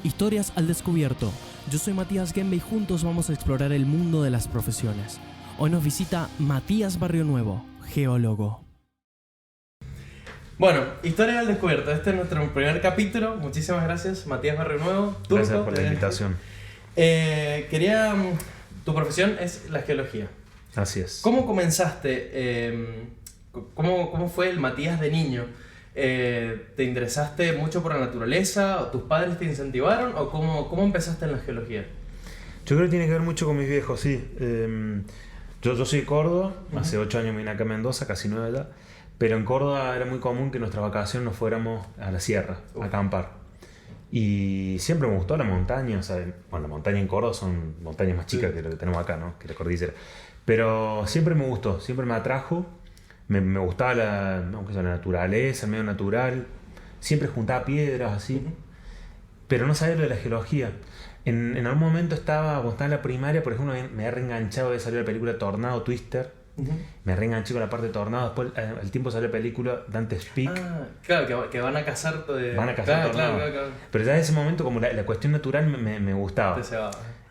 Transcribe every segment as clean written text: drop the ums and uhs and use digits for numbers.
Historias al descubierto. Yo soy Matías Gembe y juntos vamos a explorar el mundo de las profesiones. Hoy nos visita Matías Barrio Nuevo, geólogo. Bueno, Historias al descubierto. Este es nuestro primer capítulo. Muchísimas gracias, Matías Barrio Nuevo. Gracias por la invitación. Tu profesión es la geología. Así es. ¿Cómo comenzaste? ¿Cómo fue el Matías de niño? ¿Te interesaste mucho por la naturaleza? ¿O tus padres te incentivaron? ¿O cómo empezaste en la geología? Yo creo que tiene que ver mucho con mis viejos, sí. Yo soy de Córdoba, hace 8 años me vine acá a Mendoza, casi 9 ya. Pero en Córdoba era muy común que en nuestras vacaciones nos fuéramos a la sierra, a acampar. Y siempre me gustó la montaña, o sea, bueno, la montaña en Córdoba son montañas más chicas que lo que tenemos acá, ¿no? Que la cordillera. Pero siempre me gustó, siempre me atrajo. Me gustaba la naturaleza, el medio natural. Siempre juntaba piedras así. Pero no sabía lo de la geología. En algún momento cuando estaba en la primaria, por ejemplo, me había reenganchado de salir la película Tornado, Twister. Me reenganché con la parte de Tornado. Después, al tiempo salió la película Dante's Peak. Claro, que van a cazar Tornado. Claro. Pero ya en ese momento, como la cuestión natural me gustaba.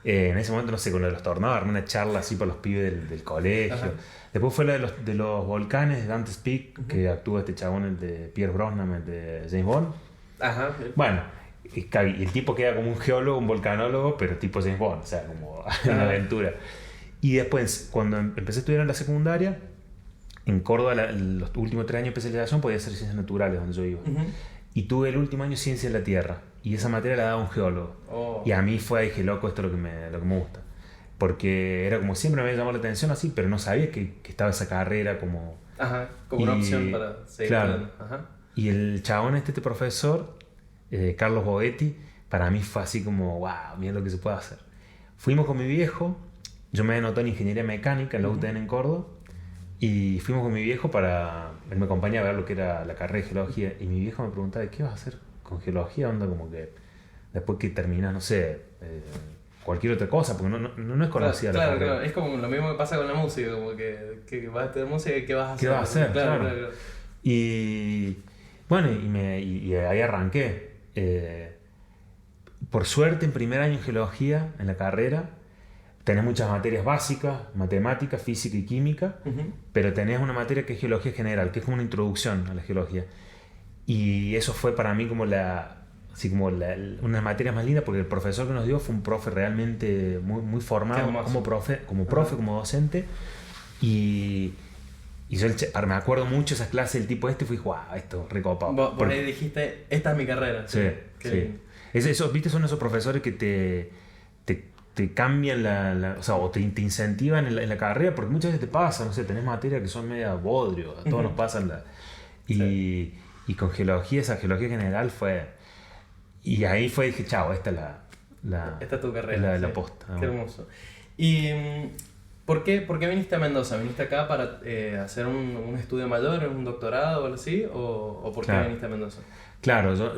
En ese momento, no sé, con lo de los tornados, armé una charla así por los pibes del colegio. Ajá. Después fue lo de los volcanes de Dante's Peak, que actúa este chabón, el de Pierce Brosnan, el de James Bond. Ajá. Bueno, y el tipo queda como un geólogo, un volcanólogo, pero tipo James Bond, o sea, como una aventura. Y después, cuando empecé a estudiar en la secundaria, en Córdoba, los últimos 3 años de especialización podía hacer ciencias naturales, donde yo iba. Y tuve el último año ciencia de la tierra. Y esa materia la daba un geólogo. Y a mí dije, loco, esto es lo que me gusta. Porque era como siempre me había llamado la atención así, pero no sabía que estaba esa carrera como... Ajá, como una opción para seguir. Claro. Ajá. Y el chabón este profesor, Carlos Boetti, para mí fue así como, wow, mira lo que se puede hacer. Fuimos con mi viejo, yo me anotó en ingeniería mecánica en la UTN en Córdoba, y fuimos con mi viejo él me acompañaba a ver lo que era la carrera de geología, y mi viejo me preguntaba, ¿qué vas a hacer con geología? Onda como que después que terminas, no sé, cualquier otra cosa, porque no es conocida la carrera. Claro, es como lo mismo que pasa con la música, como que vas a estudiar música y ¿qué vas a hacer? ¿Qué vas a hacer? Claro. Y bueno, y ahí arranqué. Por suerte, en primer año en geología, en la carrera, tenés muchas materias básicas, matemática, física y química, pero tenés una materia que es geología general, que es como una introducción a la geología. Y eso fue para mí como una de las materias más lindas, porque el profesor que nos dio fue un profe realmente muy formado como profe, como docente. Y yo me acuerdo mucho de esas clases del tipo fui, wow, esto recopado. Vos ahí dijiste, esta es mi carrera. Sí. ¿Viste? Son esos profesores que te cambian o te incentivan en la carrera, porque muchas veces te pasa, no sé, tenés materias que son media bodrio, a todos nos pasan y con geología, esa geología general fue... Y ahí dije, chao, esta es tu carrera. La posta. Qué hermoso. ¿Y por qué viniste a Mendoza? ¿Viniste acá para hacer un estudio mayor, un doctorado o algo así? ¿O por qué viniste a Mendoza? Claro, yo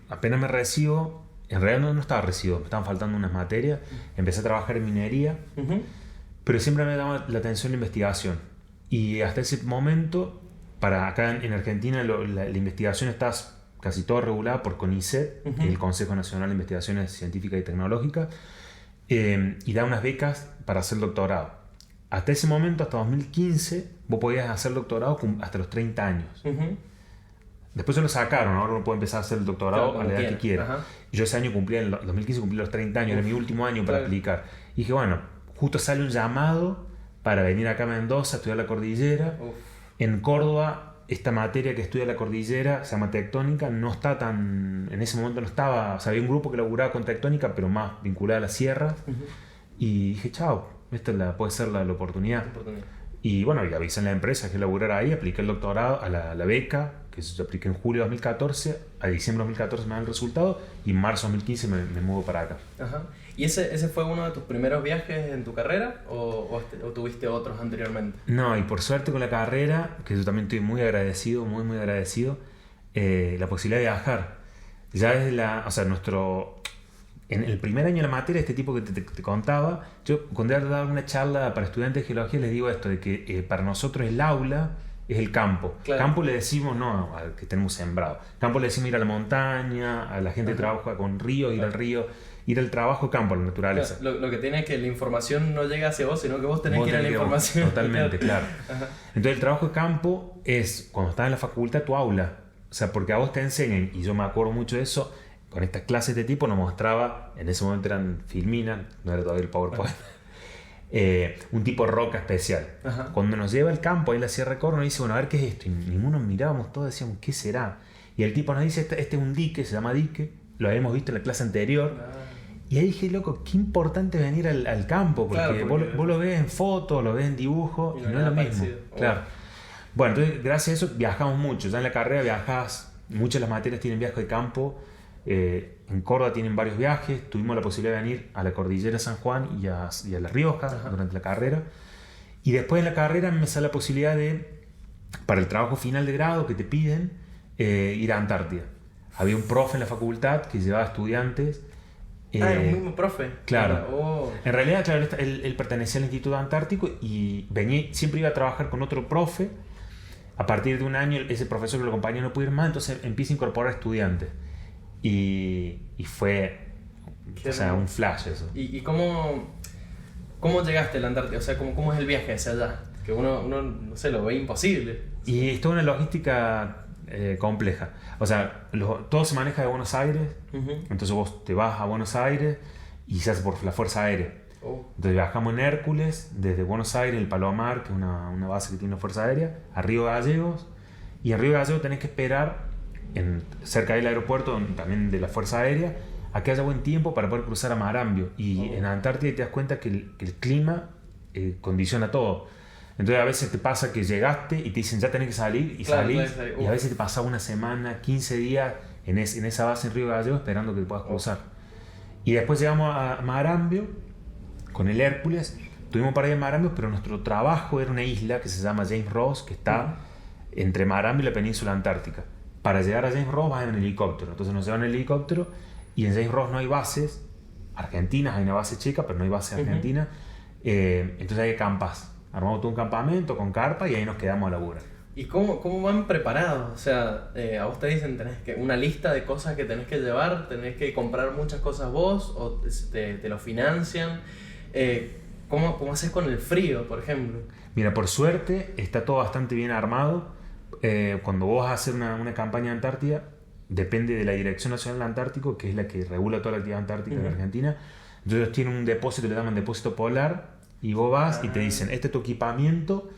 apenas me recibo, en realidad no estaba recibido, me estaban faltando unas materias, empecé a trabajar en minería, pero siempre me llamaba la atención la investigación. Y hasta ese momento, acá en Argentina, la investigación está casi todo regulada por CONICET, que es el Consejo Nacional de Investigaciones Científicas y Tecnológicas, y da unas becas para hacer doctorado. Hasta ese momento, hasta 2015, vos podías hacer doctorado hasta los 30 años. Después se lo sacaron, ahora uno puede empezar a hacer el doctorado a la edad que quiera. Yo ese año en 2015 cumplí los 30 años, era mi último año para aplicar. Y dije, bueno, justo sale un llamado para venir acá a Mendoza a estudiar la cordillera. En Córdoba, esta materia que estudia la cordillera, se llama tectónica, en ese momento no estaba, o sea, había un grupo que laburaba con tectónica, pero más vinculada a las sierras. Y dije, chao, esta puede ser la oportunidad. Y bueno, y avisé en la empresa que laburara ahí, apliqué el doctorado a la beca, que se apliqué en julio de 2014, a diciembre de 2014 me dan el resultado, y en marzo de 2015 me muevo para acá. Ajá. ¿Y ese fue uno de tus primeros viajes en tu carrera o tuviste otros anteriormente? No, y por suerte con la carrera, que yo también estoy muy agradecido, muy agradecido, la posibilidad de viajar. Ya desde en el primer año de la materia, este tipo que te contaba, yo cuando he dado una charla para estudiantes de geología les digo esto, de que para nosotros el aula es el campo. Claro. Campo le decimos no al que tenemos sembrado. Campo le decimos ir a la montaña, a la gente que trabaja con río, ir al río, ir al trabajo, campo, a la naturaleza. Claro, lo que tiene es que la información no llega hacia vos, sino que vos tenés que ir a la información. Totalmente, claro. Ajá. Entonces el trabajo de campo es cuando estás en la facultad, tu aula. O sea, porque a vos te enseñan, y yo me acuerdo mucho de eso, con estas clases de tipo nos mostraba, en ese momento eran Filmina, no era todavía el PowerPoint, un tipo de roca especial. Ajá. Cuando nos lleva al campo, ahí en la Sierra de Córdoba, nos dice, bueno, a ver qué es esto. Y ninguno mirábamos todos, decíamos, ¿qué será? Y el tipo nos dice, este es un dique, se llama dique, lo habíamos visto en la clase anterior. Y ahí dije, loco, qué importante venir al campo, porque, claro, porque vos lo ves en fotos, lo ves en dibujo, y no es lo mismo. Claro. Bueno, entonces gracias a eso viajamos mucho. Ya en la carrera viajás, muchas de las materias tienen viajes de campo. En Córdoba tienen varios viajes. Tuvimos la posibilidad de venir a la cordillera de San Juan y a La Rioja. Ajá. Durante la carrera. Y después de la carrera me sale la posibilidad de, para el trabajo final de grado que te piden, ir a Antártida. Había un profe en la facultad que llevaba estudiantes. El mismo profe. Claro. Oh. En realidad, claro, él pertenecía al Instituto Antártico y siempre iba a trabajar con otro profe. A partir de un año, ese profesor que lo acompañó no pudo ir más, entonces empieza a incorporar estudiantes. Y fue un flash eso. ¿Y cómo llegaste a la Antártida? O sea, ¿cómo es el viaje hacia allá? Que uno no sé, lo ve imposible. Y es toda una logística compleja. O sea, todo se maneja de Buenos Aires. Uh-huh. Entonces vos te vas a Buenos Aires y se hace por la Fuerza Aérea. Entonces viajamos en Hércules desde Buenos Aires, el Palomar, que es una base que tiene la Fuerza Aérea, a Río Gallegos. Y en Río Gallegos tenés que esperar cerca del aeropuerto también de la Fuerza Aérea a que haya buen tiempo para poder cruzar a Marambio. Y en Antártida te das cuenta que el clima condiciona todo. Entonces a veces te pasa que llegaste y te dicen ya tenés que salir y salís. Y a veces te pasa una semana, 15 días en esa base en Río Gallegos esperando que te puedas cruzar. Y después llegamos a Marambio con el Hércules. Tuvimos para ir a Marambio, pero nuestro trabajo era una isla que se llama James Ross, que está entre Marambio y la península antártica. Para llegar a James Ross vas en helicóptero. Entonces nos llevan en helicóptero y en James Ross no hay bases argentinas, hay una base checa, pero no hay base argentina. Entonces hay campas. Armamos todo un campamento con carpa y ahí nos quedamos a laburar. ¿Y cómo van preparados? O sea, a vos te dicen tenés una lista de cosas que tenés que llevar, tenés que comprar muchas cosas vos o te lo financian. ¿Cómo haces con el frío, por ejemplo? Mira, por suerte está todo bastante bien armado. Cuando vos vas a hacer una campaña Antártida, depende de la Dirección Nacional del Antártico, que es la que regula toda la actividad antártica en Argentina. Entonces tienen un depósito, le llaman depósito polar, y vos vas y te dicen, este es tu equipamiento,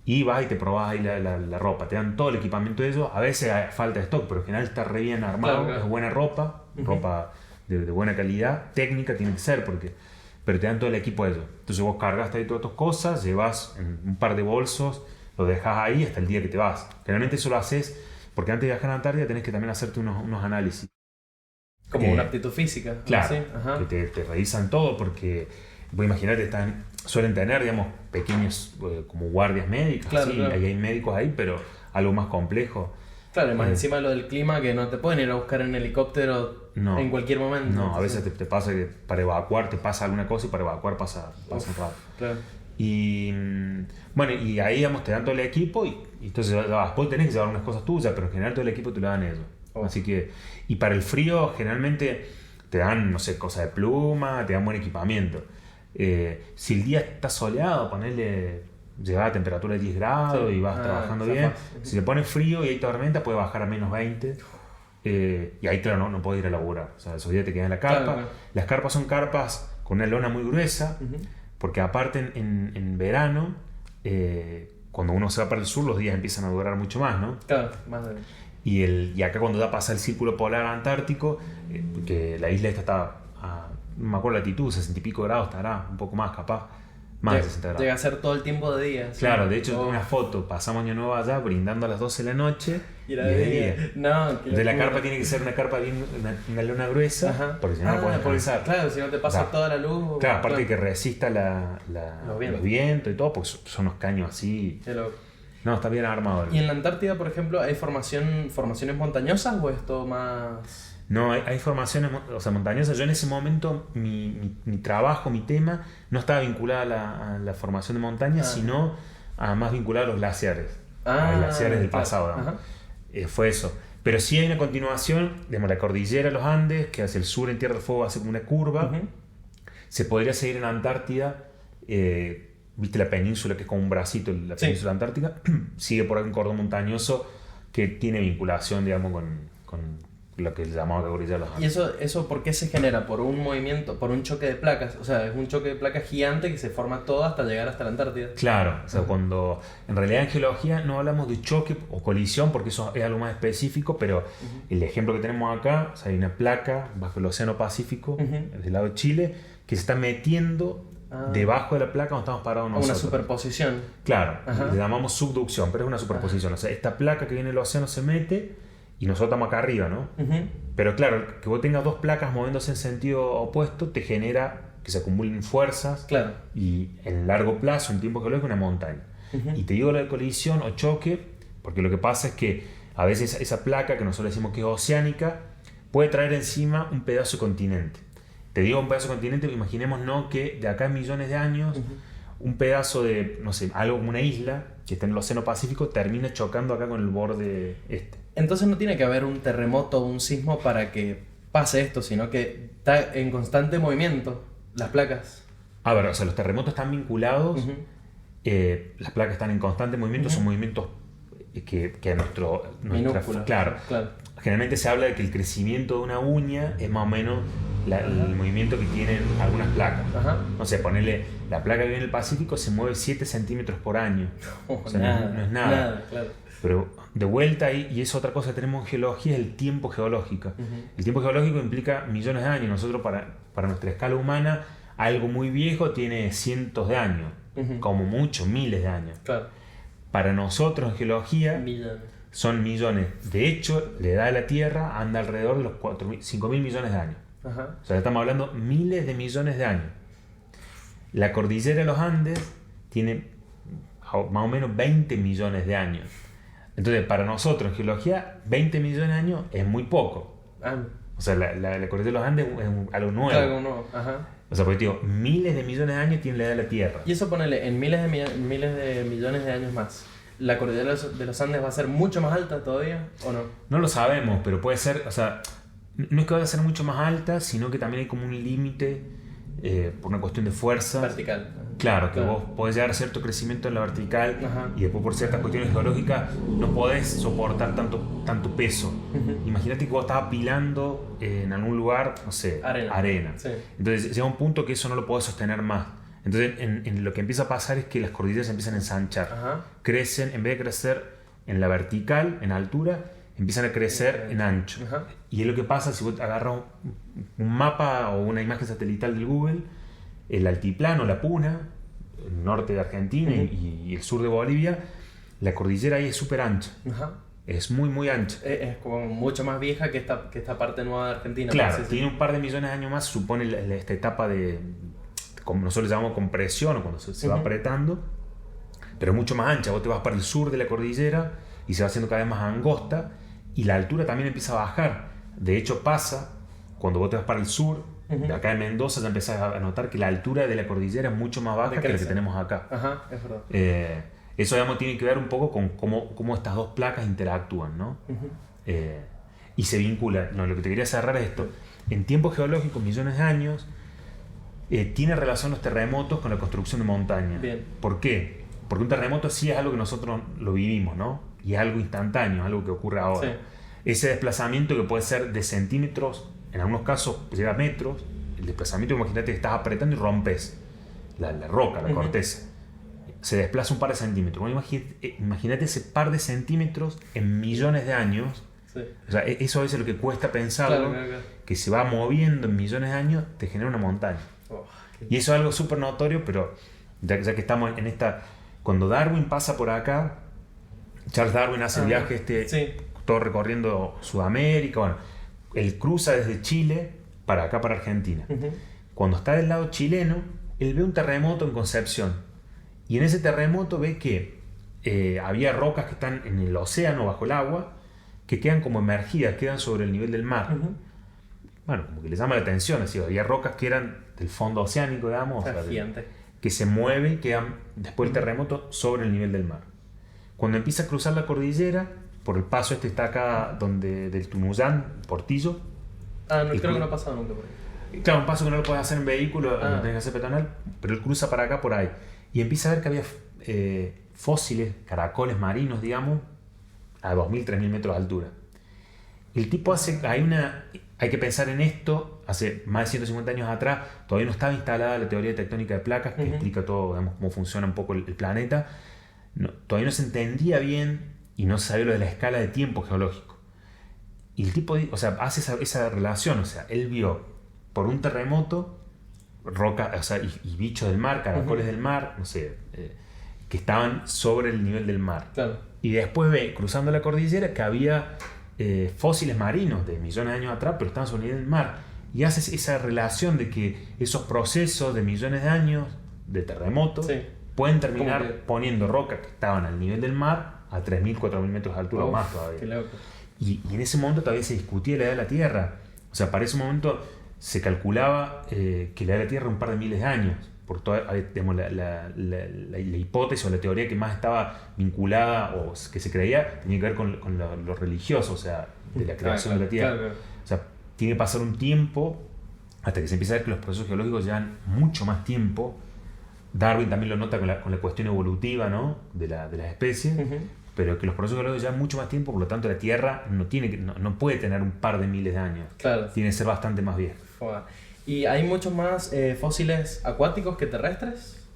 y vas y te probás ahí la ropa. Te dan todo el equipamiento de ellos. A veces hay falta de stock, pero en general está re bien armado. Claro. Es buena ropa, ropa de buena calidad, técnica tiene que ser, pero te dan todo el equipo de ellos. Entonces vos cargaste ahí todas tus cosas, llevas en un par de bolsos, lo dejas ahí hasta el día que te vas. Generalmente eso lo haces porque antes de viajar a Antártida tenés que también hacerte unos análisis. Como una aptitud física. Claro, ¿sí? Que te revisan todo porque, vos imaginate, suelen tener, digamos, pequeños como guardias médicas. Claro, ¿sí? Claro. Hay médicos ahí, pero algo más complejo. Claro, y más encima lo del clima, que no te pueden ir a buscar en helicóptero en cualquier momento. No, entonces, a veces te pasa que para evacuar te pasa alguna cosa y para evacuar pasa un rato. Claro. Y bueno, y ahí digamos, te dan todo el equipo y entonces vos tenés que llevar unas cosas tuyas, pero en general todo el equipo te lo dan ellos. Así que, y para el frío generalmente te dan, no sé, cosas de pluma, te dan buen equipamiento. Si el día está soleado, llevar a temperatura de 10 grados y vas trabajando bien. Si se pone frío y hay tormenta, puede bajar a menos 20. Y ahí, claro, no puedes ir a laburar. O sea, esos días te quedan en la carpa. Claro. Las carpas son carpas con una lona muy gruesa, porque aparte en verano, cuando uno se va para el sur, los días empiezan a durar mucho más, ¿no? Claro, más de... Y acá cuando ya pasa el círculo polar antártico, que la isla esta está no me acuerdo la latitud, 60 y pico grados estará, un poco más capaz, más de 60 grados. Llega a ser todo el tiempo de día. Claro, de hecho tengo una foto, pasamos Año Nuevo allá brindando a las 12 de la noche y era de día. No, de la carpa tiene que ser una carpa bien, una lona gruesa, porque si no la puedes pasar. Claro, si no te pasa toda la luz. Claro, aparte que resista los vientos y todo, porque son unos caños así. No, está bien armado. ¿Y en la Antártida, por ejemplo, hay formaciones montañosas o es todo más...? No, hay formaciones montañosas. Yo en ese momento, mi trabajo, mi tema, no estaba vinculado a la formación de montaña, sino más vinculado a los glaciares. a glaciares del claro. pasado, digamos. Fue eso. Pero sí hay una continuación, digamos, la cordillera de los Andes, que hacia el sur en Tierra del Fuego hace como una curva. Se podría seguir en Antártida, viste la península, que es como un bracito, la península antártica, sigue por ahí un cordón montañoso que tiene vinculación, digamos, con lo que llamamos la cordillera de los Andes. ¿Y eso por qué se genera? ¿Por un movimiento, por un choque de placas? O sea, es un choque de placas gigante que se forma todo hasta llegar hasta la Antártida. Claro, o sea, cuando en realidad en geología no hablamos de choque o colisión porque eso es algo más específico, pero el ejemplo que tenemos acá, o sea, hay una placa bajo el Océano Pacífico, del lado de Chile, que se está metiendo debajo de la placa donde estamos parados nosotros. Una superposición. Claro, le llamamos subducción, pero es una superposición. O sea, esta placa que viene del océano se mete y nosotros estamos acá arriba, ¿no? Pero claro, que vos tengas dos placas moviéndose en sentido opuesto te genera que se acumulen fuerzas y en largo plazo, en tiempo geológico, una montaña. Y te digo la de colisión o choque porque lo que pasa es que a veces esa placa que nosotros decimos que es oceánica puede traer encima un pedazo de continente. Te digo un pedazo de continente, imaginémonos que de acá a millones de años un pedazo de, no sé, algo como una isla que está en el Océano Pacífico termina chocando acá con el borde este. Entonces no tiene que haber un terremoto o un sismo para que pase esto, sino que está en constante movimiento las placas. A ver, o sea, los terremotos están vinculados, las placas están en constante movimiento, son movimientos que minúsculos. Claro. Generalmente se habla de que el crecimiento de una uña es más o menos el movimiento que tienen algunas placas. No sé, ponerle la placa que viene en el Pacífico se mueve 7 centímetros por año. O sea, no es nada. Claro. Pero de vuelta ahí, y es otra cosa que tenemos en geología, es el tiempo geológico. El tiempo geológico implica millones de años. Nosotros para nuestra escala humana, algo muy viejo tiene cientos de años, como mucho, miles de años. Claro. Para nosotros en geología son millones. De hecho, la edad de la Tierra anda alrededor de los 5.000 millones de años. O sea, estamos hablando miles de millones de años. La cordillera de los Andes tiene más o menos 20 millones de años. Entonces, para nosotros en geología, 20 millones de años es muy poco. O sea, la cordillera de los Andes es algo nuevo. Algo nuevo. O sea, porque digo, miles de millones de años tiene la edad de la Tierra. Y eso ponele en miles de millones de años más. ¿La cordillera de los Andes va a ser mucho más alta todavía o no? No lo sabemos, pero puede ser, o sea, no es que vaya a ser mucho más alta, sino que también hay como un límite por una cuestión de fuerza. Vertical. Claro, que vos podés llegar a cierto crecimiento en la vertical y después por ciertas cuestiones geológicas no podés soportar tanto peso. Imagínate que vos estás apilando en algún lugar, no sé, arena. Sí. Entonces llega un punto que eso no lo podés sostener más. Entonces en lo que empieza a pasar es que las cordilleras empiezan a ensanchar. Crecen, en vez de crecer en la vertical, en altura, empiezan a crecer en ancho. Y es lo que pasa si vos agarras un mapa o una imagen satelital del Google, el altiplano, la Puna, el norte de Argentina y el sur de Bolivia, la cordillera ahí es súper ancha. Es muy, muy ancha. Es como mucho más vieja que esta parte nueva de Argentina. Claro, tiene un par de millones de años más, supone esta etapa de, como nosotros le llamamos compresión, o cuando se va apretando, pero es mucho más ancha. Vos te vas para el sur de la cordillera y se va haciendo cada vez más angosta y la altura también empieza a bajar. De hecho pasa, cuando vos te vas para el sur, de acá en Mendoza ya empezás a notar que la altura de la cordillera es mucho más baja que la que tenemos acá. Es verdad. Eso, digamos, tiene que ver un poco con cómo estas dos placas interactúan, ¿no? Y se vincula. No, lo que te quería cerrar es esto. En tiempos geológicos, millones de años, tiene relación los terremotos con la construcción de montañas. Bien. ¿Por qué? Porque un terremoto sí es algo que nosotros lo vivimos, ¿no? Y es algo instantáneo, algo que ocurre ahora. Sí. Ese desplazamiento que puede ser de centímetros, en algunos casos llega a metros, el desplazamiento, imagínate que estás apretando y rompes la roca, la corteza. Se desplaza un par de centímetros. Bueno, imagínate ese par de centímetros en millones de años. Sí. O sea, eso a veces es lo que cuesta pensarlo, claro. Que se va moviendo en millones de años, te genera una montaña. Y eso es algo súper notorio, pero ya que estamos en esta... Cuando Darwin pasa por acá, Charles Darwin hace el viaje todo recorriendo Sudamérica, bueno, él cruza desde Chile para acá, para Argentina. Cuando está del lado chileno, él ve un terremoto en Concepción. Y en ese terremoto ve que había rocas que están en el océano, bajo el agua, que quedan como emergidas, quedan sobre el nivel del mar. Bueno, como que les llama la atención, así, había rocas que eran del fondo oceánico, digamos, o sea, que se mueven y quedan después del terremoto sobre el nivel del mar. Cuando empieza a cruzar la cordillera, por el paso está acá donde del Tunuyán, Portillo. Ah, no, creo que no ha pasado nunca por ahí. Claro, un paso que no lo puedes hacer en vehículo, no tenés que hacer peatonal, pero él cruza para acá, por ahí. Y empieza a ver que había fósiles, caracoles marinos, digamos, a 2.000, 3.000 metros de altura. El tipo hay que pensar en esto, hace más de 150 años atrás, todavía no estaba instalada la teoría tectónica de placas, que explica todo, digamos, cómo funciona un poco el planeta. Todavía no se entendía bien y no se sabía lo de la escala de tiempo geológico. Y el tipo, o sea, hace esa relación, o sea, él vio por un terremoto roca, o sea, y bichos del mar, caracoles del mar, no sé, que estaban sobre el nivel del mar. Claro. Y después ve, cruzando la cordillera, que había fósiles marinos de millones de años atrás, pero estaban sobre el nivel del mar. Y haces esa relación de que esos procesos de millones de años de terremotos pueden terminar poniendo rocas que estaban al nivel del mar a 3.000, 4.000 metros de altura o más todavía. Qué loco. Y en ese momento todavía se discutía la edad de la Tierra. O sea, para ese momento se calculaba que la edad de la Tierra era un par de miles de años. Por toda, digamos, la hipótesis o la teoría que más estaba vinculada o que se creía tenía que ver con lo religioso, o sea, de la creación de la Tierra. Claro. O sea, tiene que pasar un tiempo hasta que se empieza a ver que los procesos geológicos llevan mucho más tiempo. Darwin también lo nota con la cuestión evolutiva, ¿no? de las especies, pero que los procesos geológicos llevan mucho más tiempo, por lo tanto la Tierra no puede tener un par de miles de años. Claro. Tiene que ser bastante más vieja. ¿Y hay muchos más fósiles acuáticos que terrestres?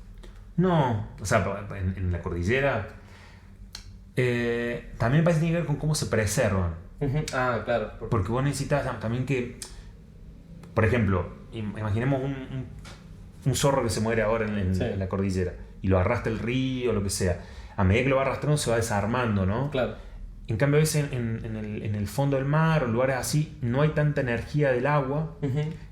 No, o sea, en la cordillera también parece que tiene que ver con cómo se preservan. Ah, claro. Porque vos necesitas también que, por ejemplo, imaginemos un zorro que se muere ahora en la cordillera y lo arrastra el río o lo que sea. A medida que lo va arrastrando se va desarmando, ¿no? Claro. En cambio, a veces en el fondo del mar o lugares así no hay tanta energía del agua,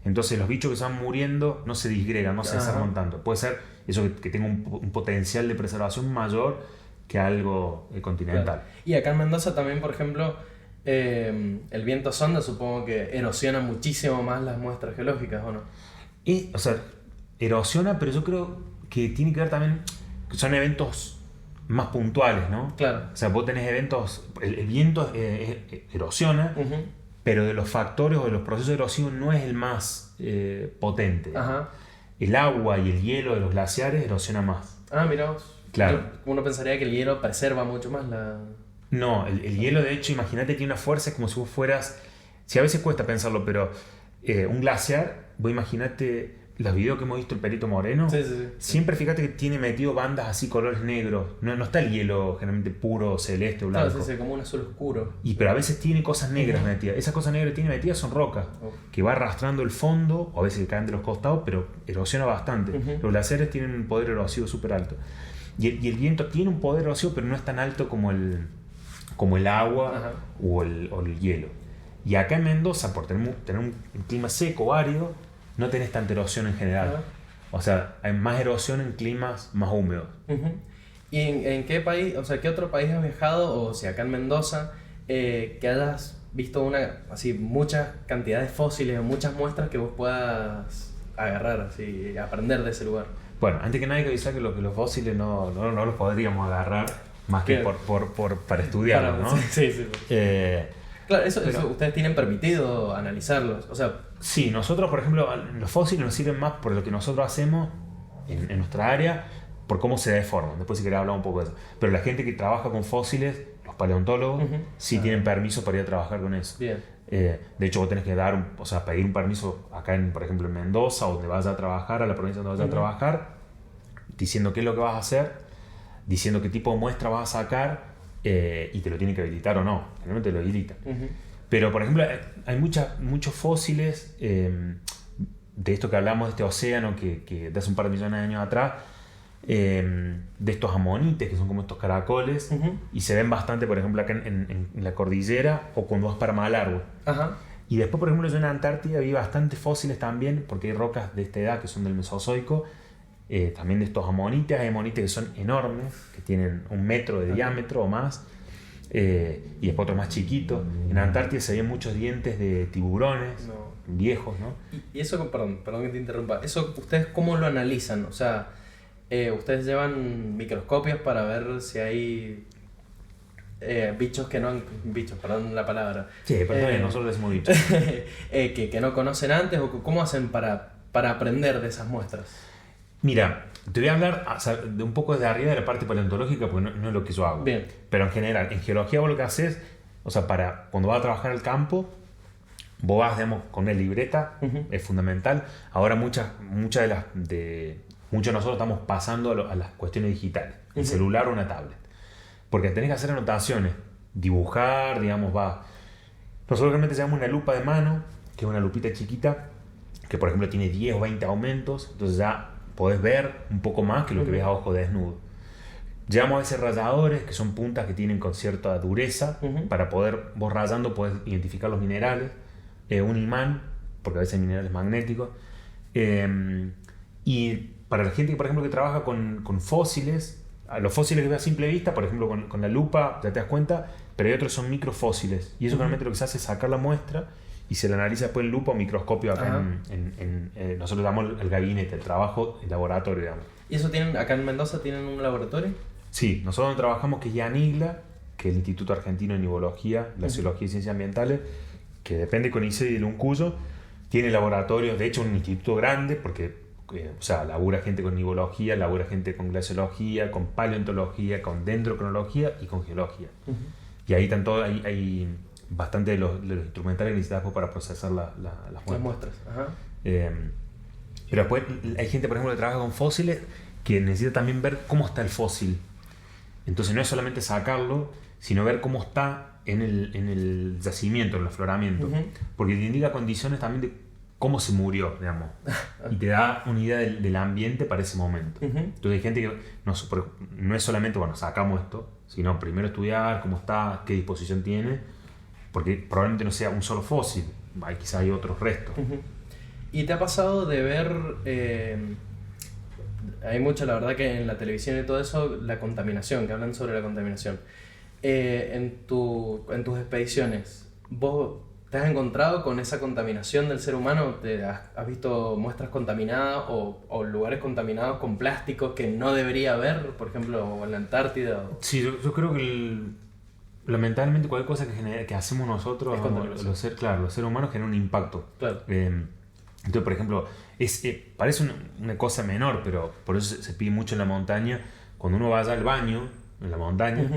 entonces los bichos que se van muriendo no se disgregan, no se desarman tanto. Puede ser eso que tenga un potencial de preservación mayor que algo continental. Claro. Y acá en Mendoza también, por ejemplo, el viento sonda supongo que erosiona muchísimo más las muestras geológicas, ¿o no? O sea, erosiona, pero yo creo que tiene que ver también, que son eventos más puntuales, ¿no? Claro. O sea, vos tenés eventos, el viento erosiona, pero de los factores o de los procesos erosivos no es el más potente. El agua y el hielo de los glaciares erosiona más. Ah, mirá vos. Claro. Uno pensaría que el hielo preserva mucho más la... No, el hielo de hecho, imagínate, tiene una fuerza como si vos fueras... Sí, a veces cuesta pensarlo, pero un glaciar, vos imaginate... Los videos que hemos visto el Perito Moreno, siempre fíjate que tiene metido bandas así colores negros. No está el hielo generalmente puro, celeste o blanco. Claro, sí, como un azul oscuro. Pero a veces tiene cosas negras metidas. Esas cosas negras que tiene metidas son rocas, que va arrastrando el fondo, o a veces caen de los costados, pero erosiona bastante. Los glaciares tienen un poder erosivo súper alto. Y el viento tiene un poder erosivo, pero no es tan alto como el agua o el hielo. Y acá en Mendoza, por tener un clima seco, árido, no tenés tanta erosión en general. O sea, hay más erosión en climas más húmedos. ¿Y en qué país, o sea, qué otro país has viajado, o sea, acá en Mendoza, que hayas visto muchas cantidades fósiles o muchas muestras que vos puedas agarrar así y aprender de ese lugar? Bueno, antes que nada hay que avisar que los fósiles no los podríamos agarrar más que para estudiarlos, ¿no? Sí. Claro, eso ustedes tienen permitido analizarlos, o sea... Sí, nosotros, por ejemplo, los fósiles nos sirven más por lo que nosotros hacemos en nuestra área, por cómo se deforman. Después si querés hablar un poco de eso. Pero la gente que trabaja con fósiles, los paleontólogos, sí tienen permiso para ir a trabajar con eso. Bien. De hecho, vos tenés que pedir un permiso acá, por ejemplo, en Mendoza, donde vas a trabajar, a la provincia donde vas a trabajar, diciendo qué es lo que vas a hacer, diciendo qué tipo de muestra vas a sacar, y te lo tienen que habilitar o no. Generalmente te lo habilitan. Pero, por ejemplo, hay muchos fósiles de esto que hablamos, de este océano que de hace un par de millones de años atrás, de estos amonites, que son como estos caracoles, y se ven bastante, por ejemplo, acá en la cordillera o cuando vas para Malargüe. Y después, por ejemplo, yo en Antártida vi bastantes fósiles también, porque hay rocas de esta edad que son del Mesozoico, también de estos amonites. Hay amonites que son enormes, que tienen 1 metro de diámetro o más. Y después otros más chiquitos. En Antártida se ven muchos dientes de tiburones viejos, ¿no? Y eso, perdón que te interrumpa, ¿eso ustedes cómo lo analizan? O sea, ¿ustedes llevan microscopios para ver si hay bichos que no han... Bichos, perdón la palabra. Sí, pero también nosotros decimos bichos. que no conocen antes, o cómo hacen para aprender de esas muestras. Mira, te voy a hablar de un poco desde arriba de la parte paleontológica, porque no es lo que yo hago. Bien. Pero en general, en geología vos lo que haces, o sea, cuando vas a trabajar al campo, vos vas, digamos, con una libreta, es fundamental. Ahora muchos de nosotros estamos pasando a las cuestiones digitales, el celular o una tablet. Porque tenés que hacer anotaciones, dibujar, digamos, Nosotros realmente llevamos una lupa de mano, que es una lupita chiquita, que por ejemplo tiene 10 o 20 aumentos, entonces ya podés ver un poco más que lo que ves a ojo desnudo. Llevamos a veces ralladores, que son puntas que tienen con cierta dureza, para poder, vos rayando podés identificar los minerales, un imán, porque a veces hay minerales magnéticos, y para la gente, por ejemplo, que trabaja con fósiles, los fósiles que ves a simple vista, por ejemplo, con la lupa, ya te das cuenta, pero hay otros que son microfósiles, y eso realmente lo que se hace es sacar la muestra y se la analiza después en lupa o microscopio acá nosotros damos el gabinete, el trabajo, el laboratorio, digamos. ¿Y eso tienen, acá en Mendoza tienen un laboratorio? Sí, nosotros trabajamos que es IANIGLA, que es el Instituto Argentino de Nivología, Glaciología y Ciencias Ambientales, que depende con ICE y del Uncuyo, tiene laboratorios, de hecho un instituto grande, porque o sea, labura gente con nivología, labura gente con glaciología, con paleontología, con dendrocronología y con geología. Y ahí están todos, hay bastante de los instrumentales que necesitas para procesar las muestras. Las muestras, ajá. Pero después hay gente, por ejemplo, que trabaja con fósiles, que necesita también ver cómo está el fósil. Entonces no es solamente sacarlo, sino ver cómo está en el yacimiento, en el afloramiento. Porque te indica condiciones también de cómo se murió, digamos. Y te da una idea del ambiente para ese momento. Entonces hay gente que no es solamente, bueno, sacamos esto, sino primero estudiar cómo está, qué disposición tiene, porque probablemente no sea un solo fósil, quizás hay otros restos. ¿Y te ha pasado de ver, hay mucho, la verdad, que en la televisión y todo eso, la contaminación, que hablan sobre la contaminación? En tus expediciones, ¿vos te has encontrado con esa contaminación del ser humano? ¿Has visto muestras contaminadas o lugares contaminados con plásticos que no debería haber, por ejemplo, en la Antártida? Sí, yo creo que lamentablemente cualquier cosa que hacemos nosotros, los seres humanos, genera un impacto. Claro. Entonces, por ejemplo, parece una cosa menor, pero por eso se pide mucho en la montaña. Cuando uno vaya al baño en la montaña,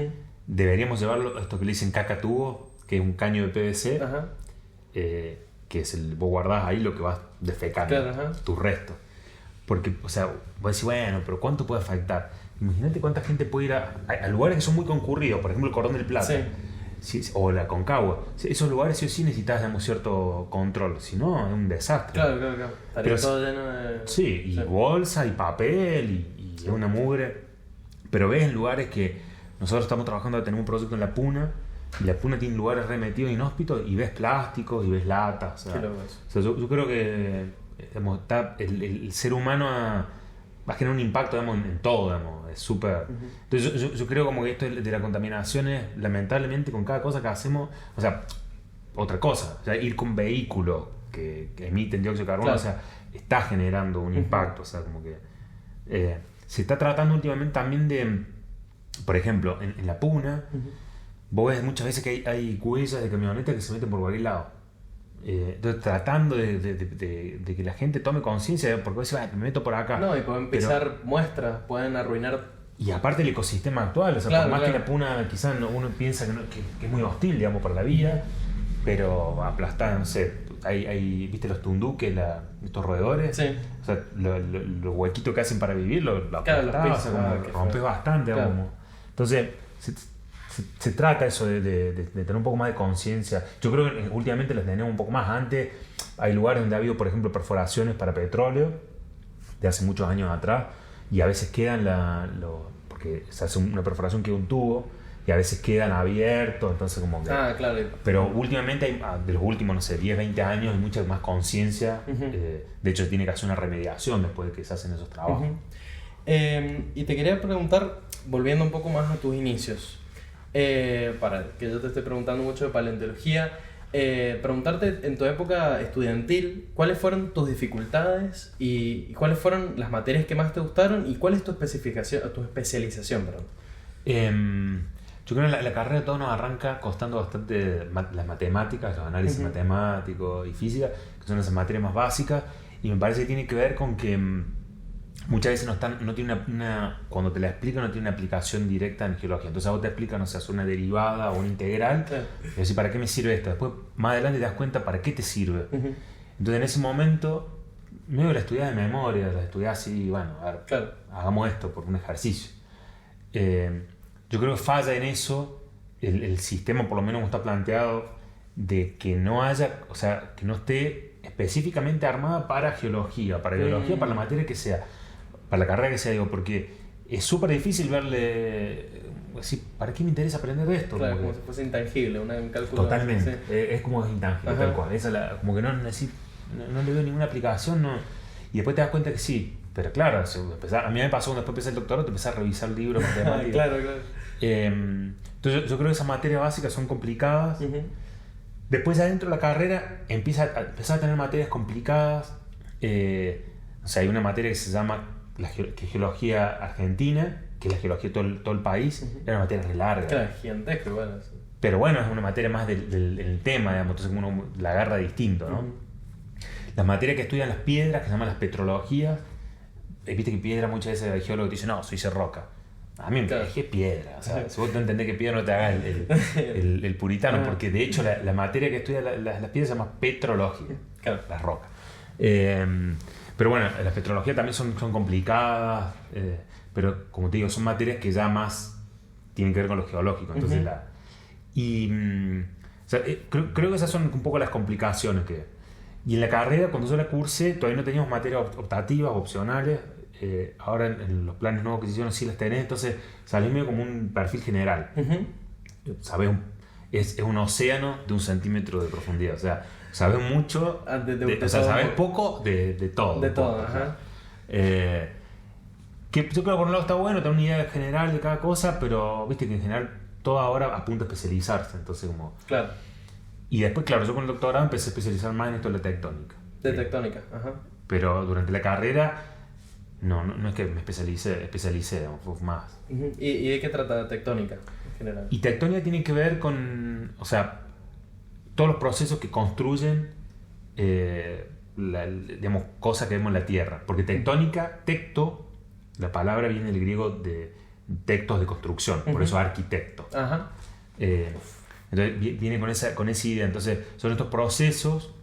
deberíamos llevarlo, esto que le dicen cacatubo, que es un caño de PVC, que es vos guardás ahí lo que vas defecando, tus restos. Porque, o sea, vos decís, bueno, pero ¿cuánto puede afectar? Imagínate cuánta gente puede ir a lugares que son muy concurridos, por ejemplo el Cordón del Plata. O la Concagua. Esos lugares sí o sí necesitas, digamos, cierto control, si no es un desastre. Claro. Estaría todo lleno de... Sí, y bolsa, y papel, y es una mugre. Pero ves en lugares que nosotros estamos trabajando, tenemos un proyecto en La Puna, y La Puna tiene lugares remetidos inhóspitos, y ves plásticos, y ves latas. O sea, yo creo que digamos, el ser humano va a generar un impacto, digamos, en todo, digamos, es súper... Entonces yo creo como que esto de la contaminación es, lamentablemente, con cada cosa que hacemos, o sea, otra cosa, o sea, ir con vehículos que emiten dióxido de carbono, o sea, está generando un impacto, o sea, como que... se está tratando últimamente también de, por ejemplo, en La Puna, vos ves muchas veces que hay huellas de camionetas que se meten por cualquier lado. Entonces tratando de que la gente tome conciencia, porque a veces me meto por acá. No, y pueden pisar muestras, pueden arruinar. Y aparte el ecosistema actual, o sea, por más que La Puna quizás uno piensa que es muy hostil, digamos, para la vida, pero aplastada, no sé, ¿viste los tunduques, estos roedores? Sí. O sea, los huequitos que hacen para vivir, lo aplastás, rompes bastante, digamos. Entonces, se trata eso de tener un poco más de conciencia. Yo creo que últimamente las tenemos un poco más. Antes hay lugares donde ha habido, por ejemplo, perforaciones para petróleo de hace muchos años atrás, y a veces quedan porque se hace una perforación que es un tubo y a veces quedan abiertos, entonces como que... claro. Pero últimamente de los últimos, no sé, 10, 20 años hay mucha más conciencia. De hecho, tiene que hacer una remediación después de que se hacen esos trabajos. Y te quería preguntar, volviendo un poco más a tus inicios, para que yo te esté preguntando mucho de paleontología, preguntarte en tu época estudiantil, ¿cuáles fueron tus dificultades y cuáles fueron las materias que más te gustaron y cuál es tu especialización? Yo creo que la carrera todo nos arranca costando bastante las matemáticas, los análisis matemáticos y física, que son esas materias más básicas, y me parece que tiene que ver con que muchas veces no tiene cuando te la explican no tiene una aplicación directa en geología. Entonces a vos te explican, no sé, hacer una derivada o una integral, y decís, ¿para qué me sirve esto? Después, más adelante te das cuenta para qué te sirve. Entonces en ese momento, medio la estudiás de memoria, la estudiás así, bueno, a ver, hagamos esto por un ejercicio. Yo creo que falla en eso el sistema, por lo menos como está planteado, de que no haya, o sea, que no esté específicamente armada para geología, para biología, para la materia que sea, para la carrera que sea, digo, porque es súper difícil verle, decir, ¿para qué me interesa aprender esto? Claro, como si fuese intangible, un cálculo. Totalmente, sí. Es como intangible, tal cual, como que no le veo ninguna aplicación, no. Y después te das cuenta que sí. Pero claro, a mí me pasó cuando después empecé el doctorado, te empecé a revisar libros matemáticos. Claro. Entonces yo creo que esas materias básicas son complicadas. Después adentro de la carrera empezar a tener materias complicadas. O sea, hay una materia que se llama Geología Argentina, que es la geología de todo el país. Es una materia re larga. Claro, gigantesco, bueno. Sí. Pero bueno, es una materia más del tema, digamos, entonces uno la agarra distinto, ¿no? Las materias que estudian las piedras, que se llaman las petrologías. Viste que piedra muchas veces el geólogo te dice, no, soy roca. A mí me parece piedra. O sea, si vos te entendés que piedra, no te hagas el puritano, porque de hecho la materia que estudia las piedras se llama petrología, las rocas. Pero bueno, las petrologías también son complicadas, pero como te digo, son materias que ya más tienen que ver con lo geológico. Entonces o sea, creo que esas son un poco las complicaciones que... Y en la carrera, cuando yo la cursé, todavía no teníamos materias optativas, opcionales. Ahora en los planes nuevos que se hicieron sí las tenés, entonces salís medio como un perfil general. Sabés, es un océano de 1 centímetro de profundidad, o sea, sabés mucho, o sea, sabés poco de todo. De todo, ajá. Que yo creo que por un lado está bueno tener una idea general de cada cosa, pero viste que en general todo ahora apunta a especializarse, entonces como... Claro. Y después, claro, yo con el doctorado empecé a especializar más en esto de la tectónica. De tectónica, ajá. Pero durante la carrera, no es que me especialicé, fue más. ¿Y de qué trata tectónica en general? Y tectónica tiene que ver con, o sea, todos los procesos que construyen, digamos, cosas que vemos en la Tierra. Porque tectónica, tecto, la palabra viene del griego de tectos de construcción, por eso arquitecto. Ajá. Entonces viene con esa idea. Entonces son estos procesos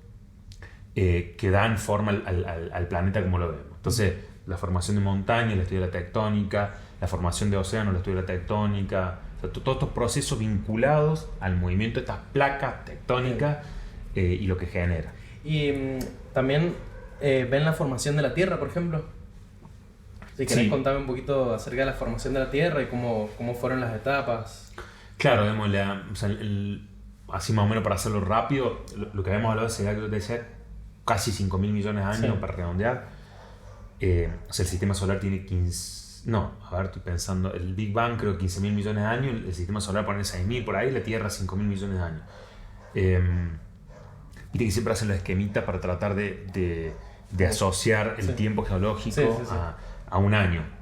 que dan forma al planeta como lo vemos. Entonces la formación de montañas, la estudio de la tectónica, la formación de océanos, la estudio de la tectónica, o sea, todos estos procesos vinculados al movimiento de estas placas tectónicas y lo que genera. Y también ven la formación de la Tierra, por ejemplo. Si querés contarme un poquito acerca de la formación de la Tierra y cómo fueron las etapas. Claro, digamos, o sea, así más o menos para hacerlo rápido, lo que habíamos hablado sería que yo te decía casi 5.000 millones de años para redondear. O sea, el sistema solar tiene 15... No, a ver, estoy pensando, el Big Bang creo que 15.000 millones de años, el sistema solar pone 6.000 por ahí, la Tierra 5.000 millones de años. Viste que siempre hacen los esquemitas para tratar de asociar el tiempo geológico a un año.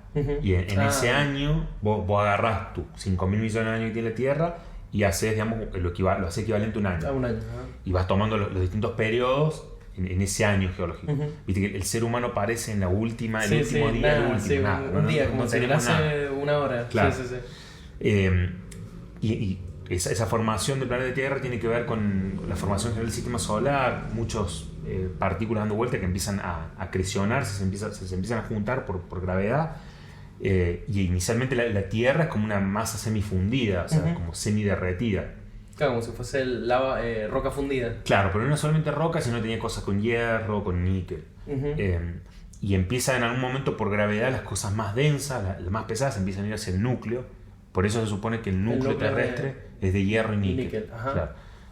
Y en ese año vos agarrás tus 5.000 millones de años que tiene la Tierra y haces, digamos, lo haces equivalente a un año. A un año. Y vas tomando los distintos periodos en ese año geológico. Viste que el ser humano aparece en la última, el último día, el último nada. Un día, como si hace una hora. Claro. Y esa formación del planeta Tierra tiene que ver con la formación general del sistema solar, muchos partículas dando vuelta que empiezan a acrecionarse, se empiezan a juntar por gravedad. Y inicialmente la Tierra es como una masa semifundida, o sea, como semiderretida. Claro, como si fuese lava, roca fundida. Claro, pero no solamente roca, sino tenía cosas con hierro, con níquel. Y empieza en algún momento por gravedad las cosas más densas, las más pesadas empiezan a ir hacia el núcleo. Por eso se supone que el núcleo terrestre es de hierro y níquel. Claro.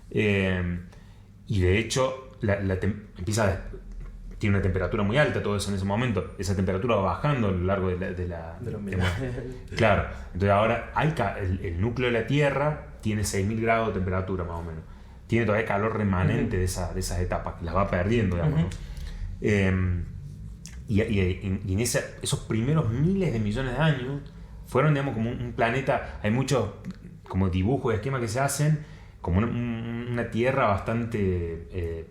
Y de hecho tiene una temperatura muy alta todo eso en ese momento. Esa temperatura va bajando a lo largo de la claro. Entonces ahora el núcleo de la Tierra tiene 6.000 grados de temperatura más o menos. Tiene todavía calor remanente de esas etapas, que las va perdiendo, digamos, ¿no? Y en esos primeros miles de millones de años fueron, digamos, como un planeta. Hay muchos como dibujos y esquemas que se hacen, como una tierra bastante,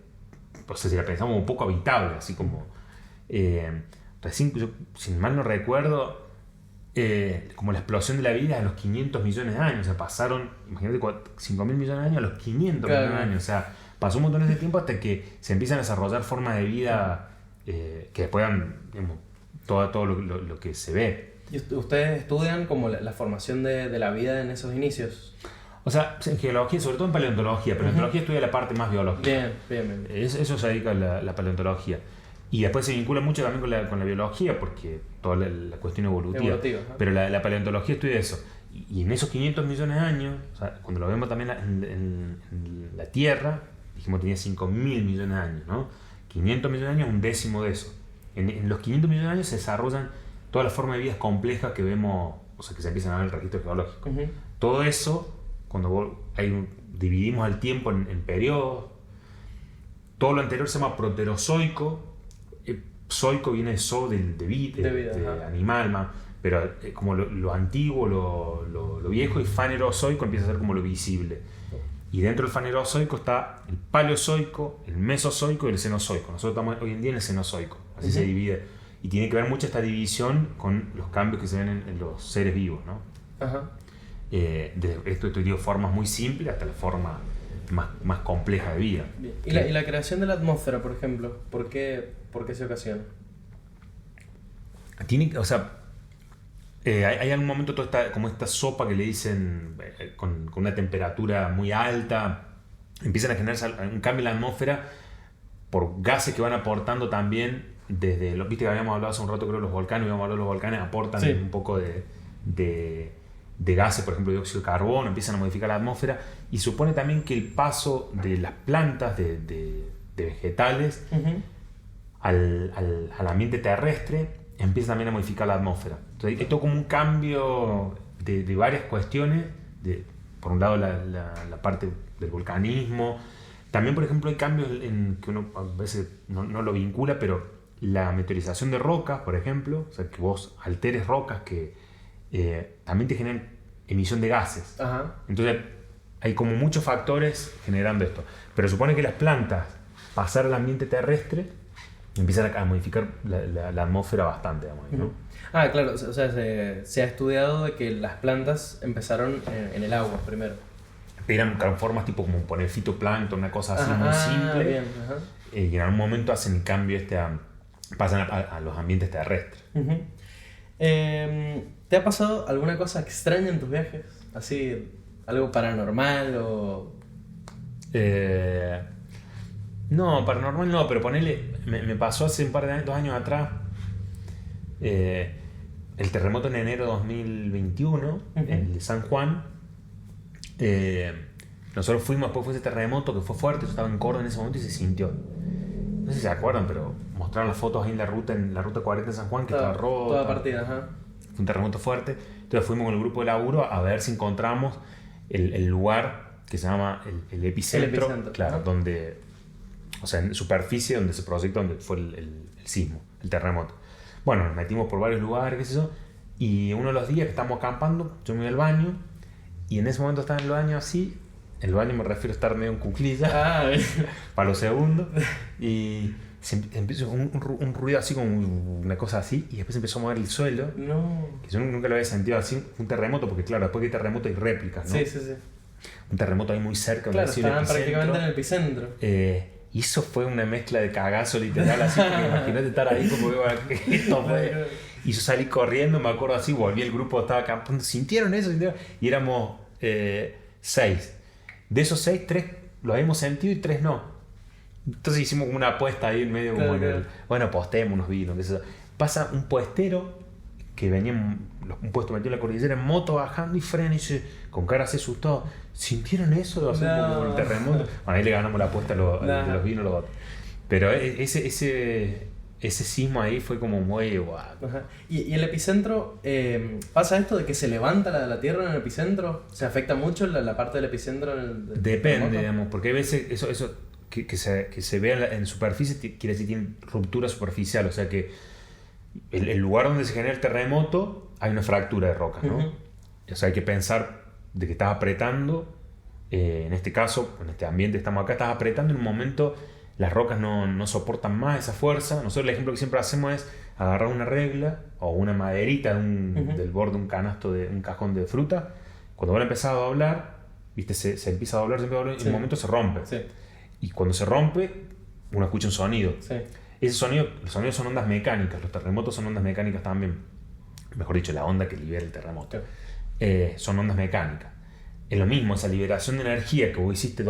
o sea, si la pensamos un poco habitable, así como, recién, si mal no recuerdo, como la explosión de la vida a los 500 millones de años, o sea, pasaron, imagínate, 5.000 millones de años a los 500 millones de años, o sea, pasó un montón de tiempo hasta que se empiezan a desarrollar formas de vida que después dan, digamos, todo lo que se ve. ¿Y ustedes estudian como la formación de la vida en esos inicios? O sea, en geología, sobre todo en paleontología. Paleontología estudia la parte más biológica. Bien. Eso se dedica a la paleontología. Y después se vincula mucho también con la biología, porque toda la cuestión evolutiva. Pero la paleontología estudia eso. Y en esos 500 millones de años, o sea, cuando lo vemos también en la Tierra, dijimos que tenía 5.000 millones de años, ¿no? 500 millones de años, un décimo de eso. En los 500 millones de años se desarrollan todas las formas de vidas complejas que vemos, o sea, que se empiezan a ver en el registro geológico. Todo eso, cuando dividimos el tiempo en periodos, todo lo anterior se llama proterozoico. Zoico viene de zo, de vida, de animal, pero como lo antiguo, lo viejo, y fanerozoico empieza a ser como lo visible. Y dentro del fanerozoico está el paleozoico, el mesozoico y el cenozoico. Nosotros estamos hoy en día en el cenozoico, así se divide. Y tiene que ver mucho esta división con los cambios que se ven en los seres vivos, ¿no? Desde esto digo, formas muy simples hasta la forma más compleja de vida. ¿Y la creación de la atmósfera, por ejemplo? ¿Por qué se ocasiona? O sea, hay algún momento toda como esta sopa que le dicen con una temperatura muy alta, empiezan a generarse un cambio en la atmósfera por gases que van aportando también desde los, viste que habíamos hablado hace un rato, creo, de los volcanes, los volcanes aportan un poco de gases, por ejemplo, dióxido de carbono, empiezan a modificar la atmósfera, y supone también que el paso de las plantas, de vegetales, al ambiente terrestre, empieza también a modificar la atmósfera. Entonces, esto como un cambio de varias cuestiones, por un lado la parte del volcanismo, también, por ejemplo, hay cambios en que uno a veces no lo vincula, pero la meteorización de rocas, por ejemplo, o sea, que vos alteres rocas que también te generan emisión de gases. Entonces hay como muchos factores generando esto, pero supone que las plantas pasar al ambiente terrestre empiezan a modificar la atmósfera bastante, digamos, ¿no? Claro, o sea, se ha estudiado de que las plantas empezaron en el agua primero. Eran formas tipo como poner fitoplancton, una cosa así muy simple. Bien, y en algún momento hacen el cambio pasan a los ambientes terrestres. ¿Te ha pasado alguna cosa extraña en tus viajes? Así, algo paranormal o... No, paranormal no, pero ponele, me pasó hace un par de años, 2 años atrás, el terremoto en enero de 2021, el de San Juan. Nosotros fuimos, después fue ese terremoto que fue fuerte, yo estaba en Córdoba en ese momento y se sintió. No sé si se acuerdan, pero mostraron las fotos ahí en la ruta 40 de San Juan, que estaba rota. Toda partida, Fue un terremoto fuerte. Entonces fuimos con el grupo de laburo a ver si encontramos el lugar que se llama el epicentro. Claro, donde, o sea, en superficie donde se proyecta, donde fue el sismo, el terremoto. Bueno, nos metimos por varios lugares, qué sé yo, y uno de los días que estábamos acampando, yo me iba al baño, y en ese momento estaba en el baño así, el baño me refiero a estar medio en cuclillas, para los segundos, y se empezó un ruido así, como una cosa así, y después empezó a mover el suelo, que yo nunca lo había sentido así, un terremoto, porque claro, después de terremoto hay réplicas, ¿no? Sí. Un terremoto ahí muy cerca, claro, estaban prácticamente en el epicentro. Y eso fue una mezcla de cagazo literal, así, porque imagínate estar ahí como que esto fue. Y yo salí corriendo, me acuerdo así, volví, el grupo estaba acampando, ¿sintieron eso? Y éramos 6. De esos 6, 3 lo habíamos sentido y 3 no. Entonces hicimos como una apuesta ahí en medio, como bueno, postemos unos vinos. Pasa un puestero que venía, un puesto metido en la cordillera en moto bajando y frena y dice, con cara así asustado, ¿sintieron eso? De hacer como el terremoto. Bueno, ahí le ganamos la apuesta de los vinos los otros. Pero ese sismo ahí fue como muy guau. ¿Y el epicentro, pasa esto de que se levanta la tierra en el epicentro? ¿Se afecta mucho la parte del epicentro? Depende, digamos, porque hay veces eso que se vea en superficie quiere decir que tiene ruptura superficial, o sea que el lugar donde se genera el terremoto hay una fractura de rocas, ¿no? O sea, hay que pensar de que estás apretando, en este caso, en este ambiente estamos acá, estás apretando, en un momento las rocas no soportan más esa fuerza. Nosotros el ejemplo que siempre hacemos es agarrar una regla o una maderita del borde de un canasto, de un cajón de fruta. Cuando van a empezar a doblar, ¿viste? Se empieza a doblar, y en un momento se rompe. Sí. Y cuando se rompe, uno escucha un sonido. Sí. Ese sonido, los sonidos son ondas mecánicas, los terremotos son ondas mecánicas también. Mejor dicho, la onda que libera el terremoto. Son ondas mecánicas. Es lo mismo, esa liberación de energía que vos hiciste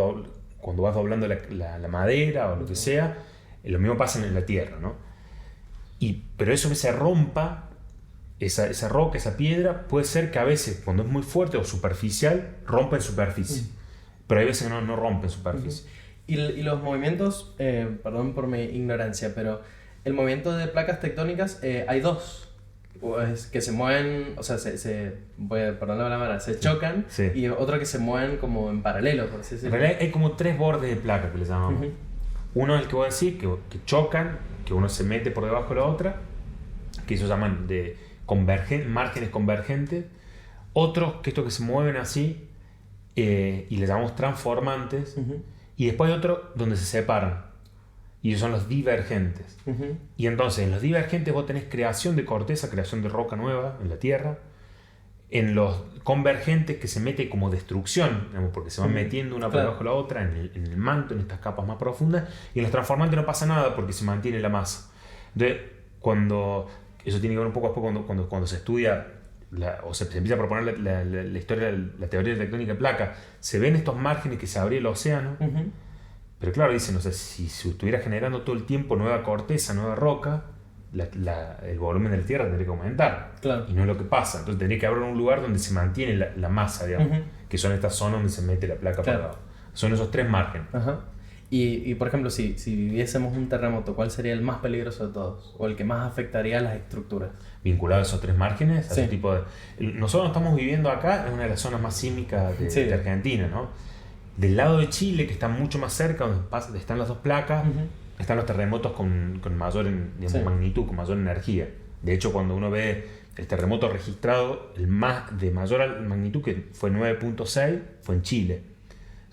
cuando vas doblando la madera o lo que sea, lo mismo pasa en la tierra, ¿no? Pero eso que se rompa, esa roca, esa piedra, puede ser que a veces, cuando es muy fuerte o superficial, rompa en superficie. Pero hay veces que no rompe en superficie. Y los movimientos, perdón por mi ignorancia, pero el movimiento de placas tectónicas, hay dos. Que se mueven, o sea, perdón la palabra, se chocan, sí. Y otro que se mueven como en paralelo, por así decirlo. En realidad hay como 3 bordes de placa que les llamamos. Uno es el que voy a decir, que chocan, que uno se mete por debajo de la otra, que eso llaman de márgenes convergentes. Otros que estos que se mueven así, y les llamamos transformantes. Y después hay otros donde se separan. Y esos son los divergentes. Y entonces, en los divergentes vos tenés creación de corteza, creación de roca nueva en la tierra. En los convergentes, que se mete como destrucción, digamos, porque se van metiendo una por debajo de la otra en el manto, en estas capas más profundas. Y en los transformantes no pasa nada porque se mantiene la masa. Entonces, eso tiene que ver un poco después cuando se estudia o se empieza a proponer la historia, la teoría de tectónica de placa, se ven estos márgenes que se abría el océano. Pero claro, dicen, o sea, si se estuviera generando todo el tiempo nueva corteza, nueva roca, el volumen de la Tierra tendría que aumentar. Claro. Y no es lo que pasa. Entonces tendría que haber un lugar donde se mantiene la masa, digamos, que son estas zonas donde se mete la placa para abajo. Son esos 3 márgenes. Y por ejemplo, si viviésemos un terremoto, ¿cuál sería el más peligroso de todos? ¿O el que más afectaría a las estructuras? Vinculado a esos 3 márgenes, a sí. ese tipo de... Nosotros estamos viviendo acá en una de las zonas más sísmicas de Argentina, ¿no? Del lado de Chile, que está mucho más cerca, donde están las 2 placas, están los terremotos con mayor magnitud, con mayor energía. De hecho, cuando uno ve el terremoto registrado, de mayor magnitud, que fue 9.6, fue en Chile.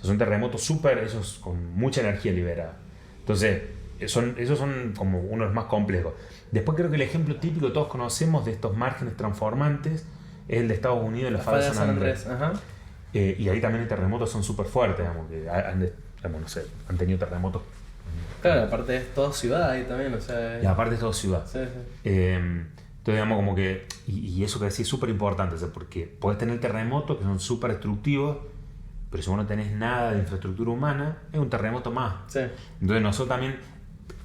Son terremotos esos con mucha energía liberada. Entonces, esos son como uno de los más complejos. Después creo que el ejemplo típico que todos conocemos de estos márgenes transformantes es el de Estados Unidos, la falla de San Andrés. Y ahí también los terremotos son súper fuertes, digamos, que han tenido terremotos. Claro, aparte es todo ciudad ahí también, o sea... Y aparte es todo ciudad. Sí. Entonces, digamos, como que... Y eso que decís es súper importante, o sea, porque podés tener terremotos que son súper destructivos, pero si vos no tenés nada de infraestructura humana, es un terremoto más. Sí. Entonces nosotros también,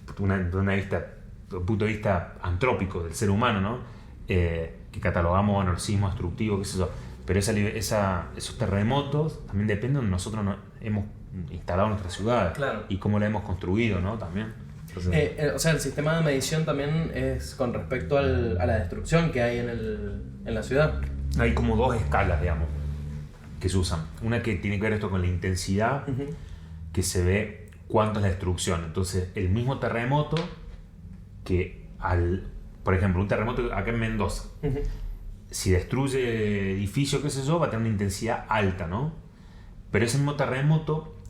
desde un punto de vista antrópico del ser humano, ¿no? Que catalogamos el sismo destructivo, qué sé yo. Pero esos terremotos también dependen de donde nosotros hemos instalado nuestras ciudades. Claro. Y cómo la hemos construido, ¿no? También. Entonces, o sea, el sistema de medición también es con respecto a la destrucción que hay en la ciudad. Hay como 2 escalas, digamos, que se usan. Una que tiene que ver esto con la intensidad, que se ve cuánto es la destrucción. Entonces, el mismo terremoto por ejemplo, un terremoto acá en Mendoza, si destruye edificios, qué sé yo, va a tener una intensidad alta, ¿no? Pero ese mismo terremoto,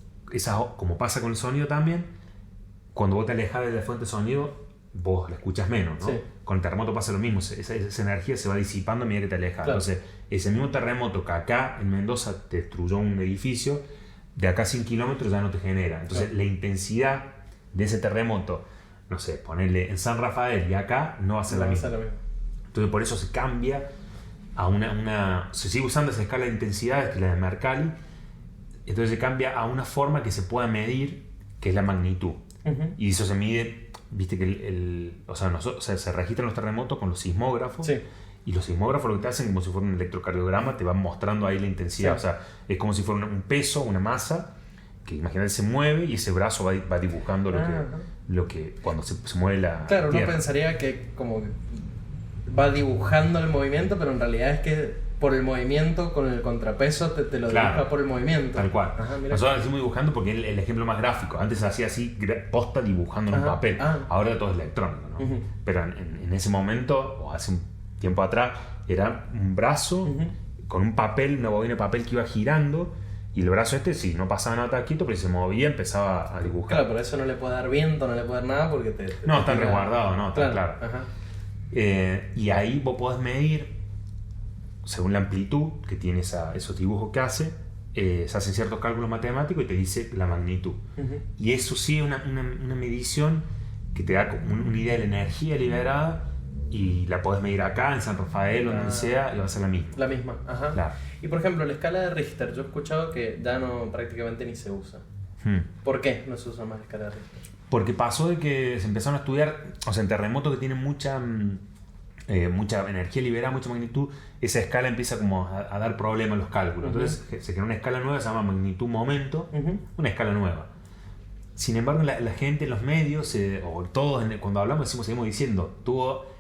como pasa con el sonido también, cuando vos te alejas de la fuente de sonido, vos la escuchas menos, ¿no? Sí. Con el terremoto pasa lo mismo, esa energía se va disipando a medida que te alejas. Claro. Entonces, ese mismo terremoto que acá en Mendoza te destruyó un edificio, de acá a 100 kilómetros ya no te genera. Entonces, la intensidad de ese terremoto, no sé, ponerle en San Rafael y acá, no va a ser la misma. Entonces, por eso se cambia se sigue usando esa escala de intensidades, que es la de Mercalli. Entonces se cambia a una forma que se pueda medir, que es la magnitud. Y eso se mide, viste que se registran los terremotos con los sismógrafos. Sí. Y los sismógrafos lo que te hacen, como si fuera un electrocardiograma, te van mostrando ahí la intensidad. Sí. O sea, es como si fuera un peso, una masa, que imagínate se mueve y ese brazo va dibujando lo que cuando se mueve la Claro, tierra. uno pensaría que como va dibujando el movimiento, pero en realidad es que por el movimiento, con el contrapeso, te lo dibuja por el movimiento. Tal cual. Nosotros lo decimos dibujando porque es el ejemplo más gráfico. Antes se hacía así, posta dibujando en un papel. Ahora todo es electrónico, ¿no? Pero en ese momento, o hace un tiempo atrás, era un brazo con un papel, una bobina de papel que iba girando, y el brazo si no pasaba nada tan quieto, pero si se movía empezaba a dibujar. Claro, pero eso no le puede dar viento, no le puede dar nada porque no, está resguardado, no, está claro. Ajá. Y ahí vos podés medir, según la amplitud que tiene esos dibujos que hace, se hacen ciertos cálculos matemáticos y te dice la magnitud. Y eso sí es una medición que te da como una idea de la energía liberada, y la podés medir acá, en San Rafael, donde sea, y va a ser la misma. La misma, ajá. Claro. Y por ejemplo, la escala de Richter, yo he escuchado que ya no prácticamente ni se usa. ¿Por qué no se usa más la escala de Richter? Porque pasó de que se empezaron a estudiar, o sea, en terremotos que tienen mucha energía liberada, mucha magnitud, esa escala empieza como a dar problemas en los cálculos. Entonces se creó una escala nueva, se llama magnitud-momento, una escala nueva. Sin embargo, la gente en los medios, o todos, cuando hablamos, seguimos diciendo, tuvo,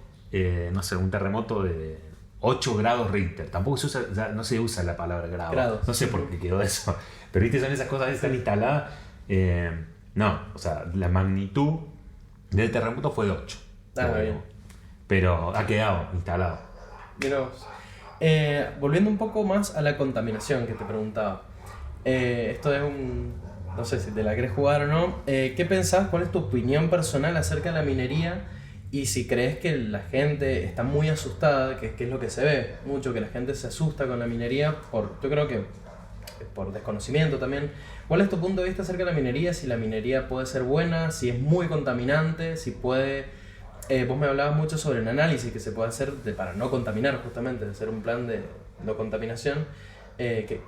no sé, un terremoto de 8 grados Richter. Tampoco se usa, ya no se usa la palabra grados. No sé por qué quedó eso. Pero viste, son esas cosas que están instaladas. No, o sea, la magnitud del terremoto fue de 8. Bien. Pero ha quedado instalado. Mirá vos. Volviendo un poco más a la contaminación que te preguntaba. Esto es no sé si te la querés jugar o no. ¿Qué pensás? ¿Cuál es tu opinión personal acerca de la minería? Y si crees que la gente está muy asustada, que es lo que se ve mucho, que la gente se asusta con la minería, yo creo que por desconocimiento también. ¿Cuál es tu punto de vista acerca de la minería? Si la minería puede ser buena, si es muy contaminante, si puede... vos me hablabas mucho sobre el análisis que se puede hacer para no contaminar, justamente, de hacer un plan de no contaminación.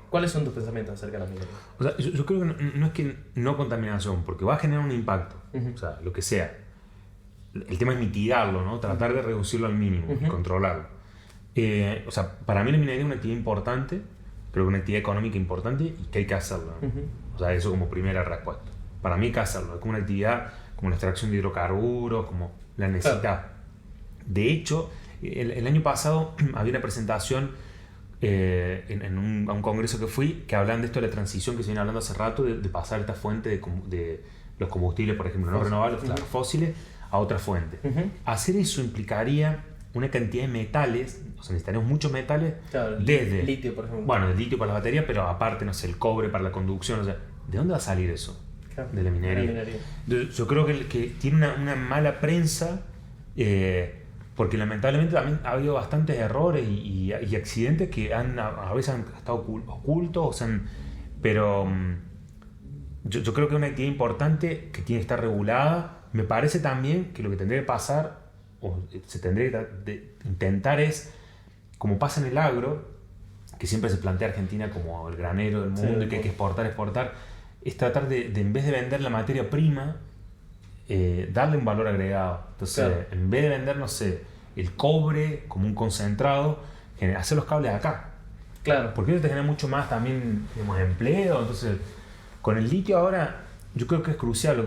¿Cuáles son tus pensamientos acerca de la minería? O sea, yo creo que no es que no contaminación, porque va a generar un impacto, o sea, lo que sea. El tema es mitigarlo, ¿no? Tratar de reducirlo al mínimo, controlarlo. O sea, para mí la minería es una actividad importante, pero una actividad económica importante y que hay que hacerlo, ¿no? O sea, eso como primera respuesta. Para mí hay que hacerlo, es como una actividad como la extracción de hidrocarburos, como la necesidad. Claro. De hecho, el año pasado había una presentación a un congreso que fui, que hablan de esto de la transición que se viene hablando hace rato, de pasar esta fuente de los combustibles, por ejemplo, no renovables, fósiles, a otra fuente. Hacer eso implicaría una cantidad de metales, o sea, necesitaríamos mumuchos metales, claro, desde litio, por ejemplo. Bueno, el litio para las baterías, pero aparte, no sé, el cobre para la conducción, o sea, ¿de dónde va a salir eso? Claro, de la minería. Yo creo que tiene una mala prensa, porque lamentablemente también ha habido bastantes errores y accidentes que a veces han estado ocultos, pero yo creo que es una actividad importante que tiene que estar regulada. Me parece también que lo que tendría que pasar, o se tendría que intentar, es, como pasa en el agro, que siempre se plantea Argentina como el granero del mundo, y que hay que exportar, es tratar de en vez de vender la materia prima, darle un valor agregado. Entonces, en vez de vender, no sé, el cobre como un concentrado, hacer los cables acá. Claro. Porque eso te genera mucho más también, digamos, empleo. Entonces, con el litio ahora, yo creo que es crucial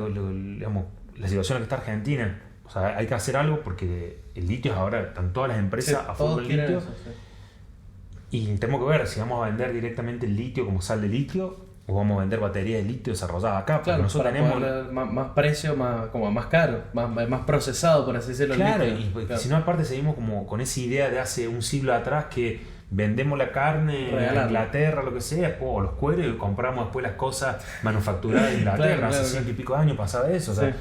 digamos, la situación en la que está Argentina. O sea, hay que hacer algo porque el litio ahora, están todas las empresas a favor del litio. Eso, y tenemos que ver si vamos a vender directamente el litio como sal de litio, o vamos a vender baterías de litio desarrolladas acá. Claro, nosotros tenemos más precio, como más caro, más procesado, por así decirlo. Claro, y si no, aparte seguimos como con esa idea de hace un siglo atrás que vendemos la carne en Inglaterra, lo que sea, o los cueros, y compramos después las cosas manufacturadas en Inglaterra. Hace 100 y pico de años pasaba eso. O sea,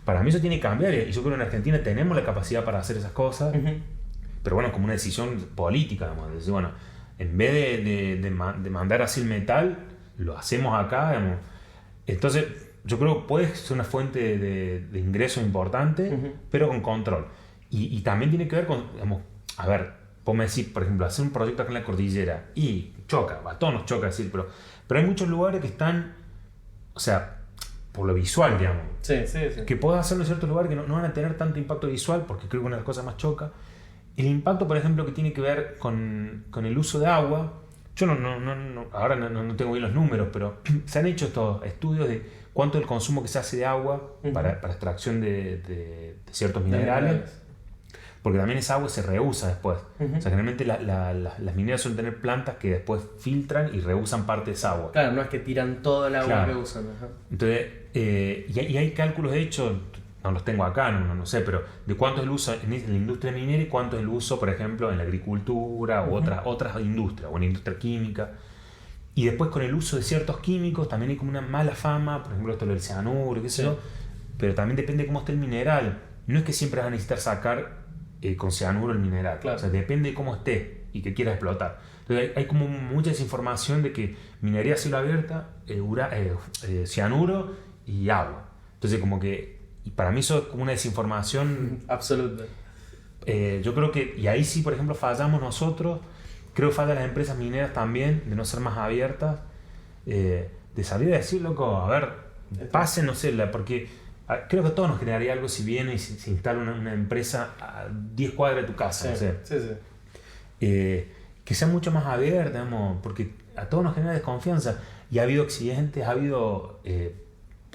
para mí eso tiene que cambiar, y yo creo que en Argentina tenemos la capacidad para hacer esas cosas, pero bueno, como una decisión política, digamos, de decir, bueno, en vez de mandar así el metal, lo hacemos acá, digamos. Entonces, yo creo que puede ser una fuente de ingresos importante, pero con control. Y también tiene que ver con, digamos, a ver, vos me decís, por ejemplo, hacer un proyecto acá en la cordillera, y choca, a todos nos choca decir, pero hay muchos lugares que están, o sea, por lo visual, digamos, que podés hacerlo en ciertos lugares que no van a tener tanto impacto visual, porque creo que una de las cosas más choca. El impacto, por ejemplo, que tiene que ver con el uso de agua. Yo ahora no tengo bien los números, pero se han hecho estos estudios de cuánto es el consumo que se hace de agua para extracción de ciertos minerales, porque también esa agua se reusa después. O sea, generalmente las mineras suelen tener plantas que después filtran y reusan parte de esa agua. Claro, no es que tiran todo el agua que usan. Entonces, y hay cálculos hechos, no los tengo acá, no sé, pero de cuánto es el uso en la industria minera y cuánto es el uso, por ejemplo, en la agricultura u otras industrias, o en la industria química. Y después con el uso de ciertos químicos también hay como una mala fama, por ejemplo esto del cianuro, qué sé yo, pero también depende de cómo esté el mineral. No es que siempre vas a necesitar sacar con cianuro el mineral, claro. O sea, depende de cómo esté y que quieras explotar. Entonces hay como mucha desinformación de que minería a cielo abierta, cianuro y agua. Entonces como que, y para mí eso es como una desinformación absoluta. Yo creo que, y ahí sí por ejemplo fallamos nosotros, creo que fallan las empresas mineras también, de no ser más abiertas, de salir a decir, loco, a ver, pasen, no sé, porque creo que a todos nos generaría algo si viene y se instala una empresa a 10 cuadras de tu casa, sí, no sé. Sí. Que sea mucho más abierta, digamos, porque a todos nos genera desconfianza. Y ha habido accidentes,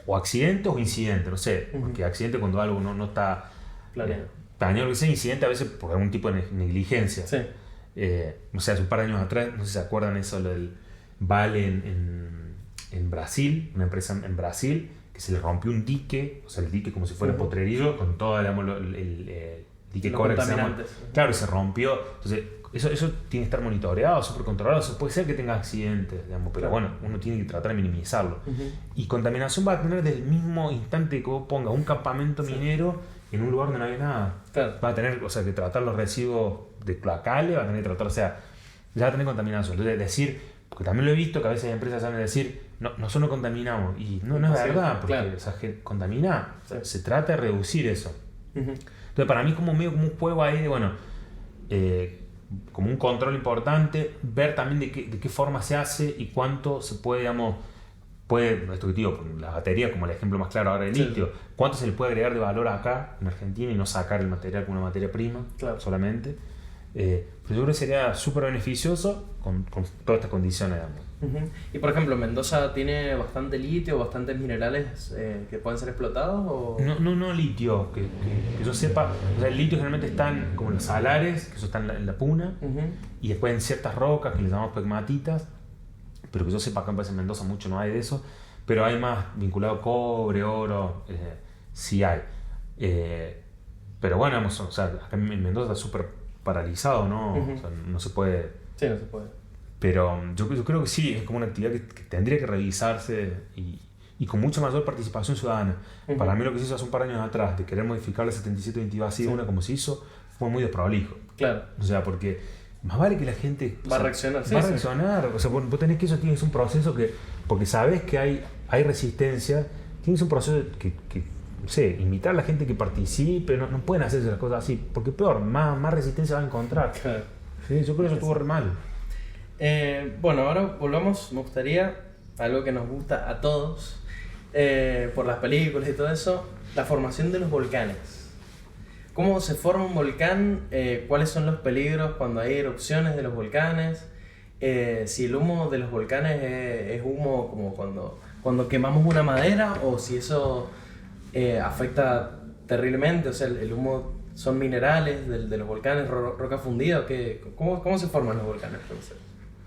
o accidentes o incidentes, no sé, porque accidente cuando algo no está planeado, que sea incidente a veces por algún tipo de negligencia. Sí. No sé, hace un par de años atrás, no sé si se acuerdan eso, lo del Vale en Brasil, una empresa en Brasil, que se le rompió un dique, o sea, el dique como si fuera potrerillo, con todo el dique cobre que se llama. Claro, y se rompió. Entonces, eso tiene que estar monitoreado, súper controlado. Eso puede ser que tenga accidentes, digamos, pero bueno, uno tiene que tratar de minimizarlo. Y contaminación va a tener desde el mismo instante que vos pongas un campamento minero en un lugar donde no hay nada. Claro. Va a tener, o sea, que tratar los residuos de cloacales, va a tener que tratar, o sea, ya va a tener contaminación. Entonces, decir, porque también lo he visto que a veces hay empresas saben decir, nosotros no contaminamos, y no es verdad, porque claro. o sea, que contamina, se trata de reducir eso. Entonces, para mí, como medio como un juego ahí de, bueno, como un control importante, ver también de qué forma se hace y cuánto se puede, digamos, esto que digo, la batería como el ejemplo más claro ahora del litio, cuánto se le puede agregar de valor acá en Argentina y no sacar el material como una materia prima solamente. Pero yo creo que sería súper beneficioso con todas estas condiciones, digamos. Y por ejemplo, ¿Mendoza tiene bastante litio, bastantes minerales que pueden ser explotados? ¿O? No litio, que yo sepa. O sea, el litio generalmente está como en los salares, que eso está en la puna, y después en ciertas rocas que le llamamos pegmatitas, pero que yo sepa acá en Mendoza mucho no hay de eso, pero hay más vinculado cobre, oro, sí hay. Pero bueno, vamos, o sea, acá en Mendoza está súper paralizado, ¿no? O sea, no se puede. Sí, no se puede. Pero yo creo que sí, es como una actividad que tendría que revisarse y con mucha mayor participación ciudadana. Para mí lo que se hizo hace un par de años atrás, de querer modificar la 7722 así de una como se hizo, fue muy desprolijo. Claro. O sea, porque más vale que la gente va a reaccionar. Va a reaccionar. O sea, vos tenés que eso tiene que ser un proceso que, porque sabés que hay resistencia, tiene que ser un proceso que no sé, invitar a la gente que participe, no pueden hacerse las cosas así, porque peor, más resistencia va a encontrar. Claro. Sí, yo creo que eso estuvo re mal. Bueno, ahora volvamos, me gustaría, algo que nos gusta a todos, por las películas y todo eso, la formación de los volcanes. ¿Cómo se forma un volcán? ¿Cuáles son los peligros cuando hay erupciones de los volcanes? Si el humo de los volcanes es humo como cuando quemamos una madera, o si eso afecta terriblemente, o sea, el humo son minerales de los volcanes, roca fundida, ¿cómo se forman los volcanes?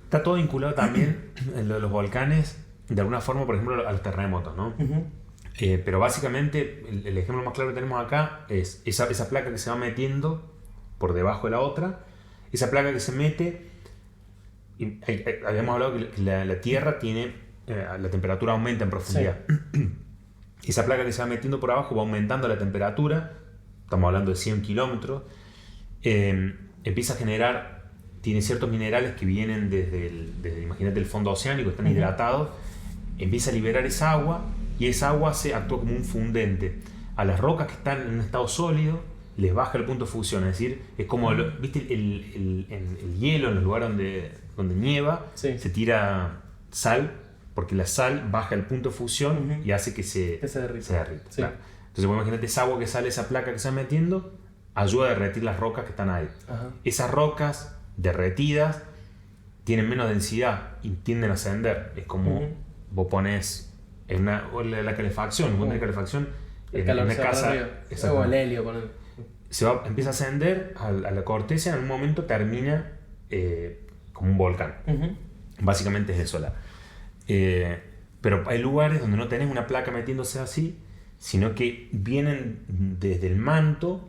Está todo vinculado también en lo de los volcanes, de alguna forma, por ejemplo, a los terremotos, ¿no? Pero básicamente, el ejemplo más claro que tenemos acá es esa placa que se va metiendo por debajo de la otra. Esa placa que se mete, habíamos hablado que la Tierra tiene, la temperatura aumenta en profundidad. Sí. Esa placa que se va metiendo por abajo va aumentando la temperatura, estamos hablando de 100 kilómetros, empieza a generar. Tiene ciertos minerales que vienen desde imagínate, el fondo oceánico, están hidratados, empieza a liberar esa agua y esa agua actúa como un fundente. A las rocas que están en un estado sólido les baja el punto de fusión, es decir, es como ¿viste el hielo en los lugares donde nieva? Sí. Se tira sal, porque la sal baja el punto de fusión y hace que se derrita. Sí. Claro. Entonces, imagínate esa agua que sale, esa placa que se va metiendo, ayuda a derretir las rocas que están ahí. Esas rocas derretidas tienen menos densidad y tienden a ascender. Es como vos pones la calefacción, vos tenés calefacción en una casa, o el helio empieza a ascender a la corteza, en un momento termina como un volcán. Básicamente es eso. Pero hay lugares donde no tenés una placa metiéndose así, sino que vienen desde el manto,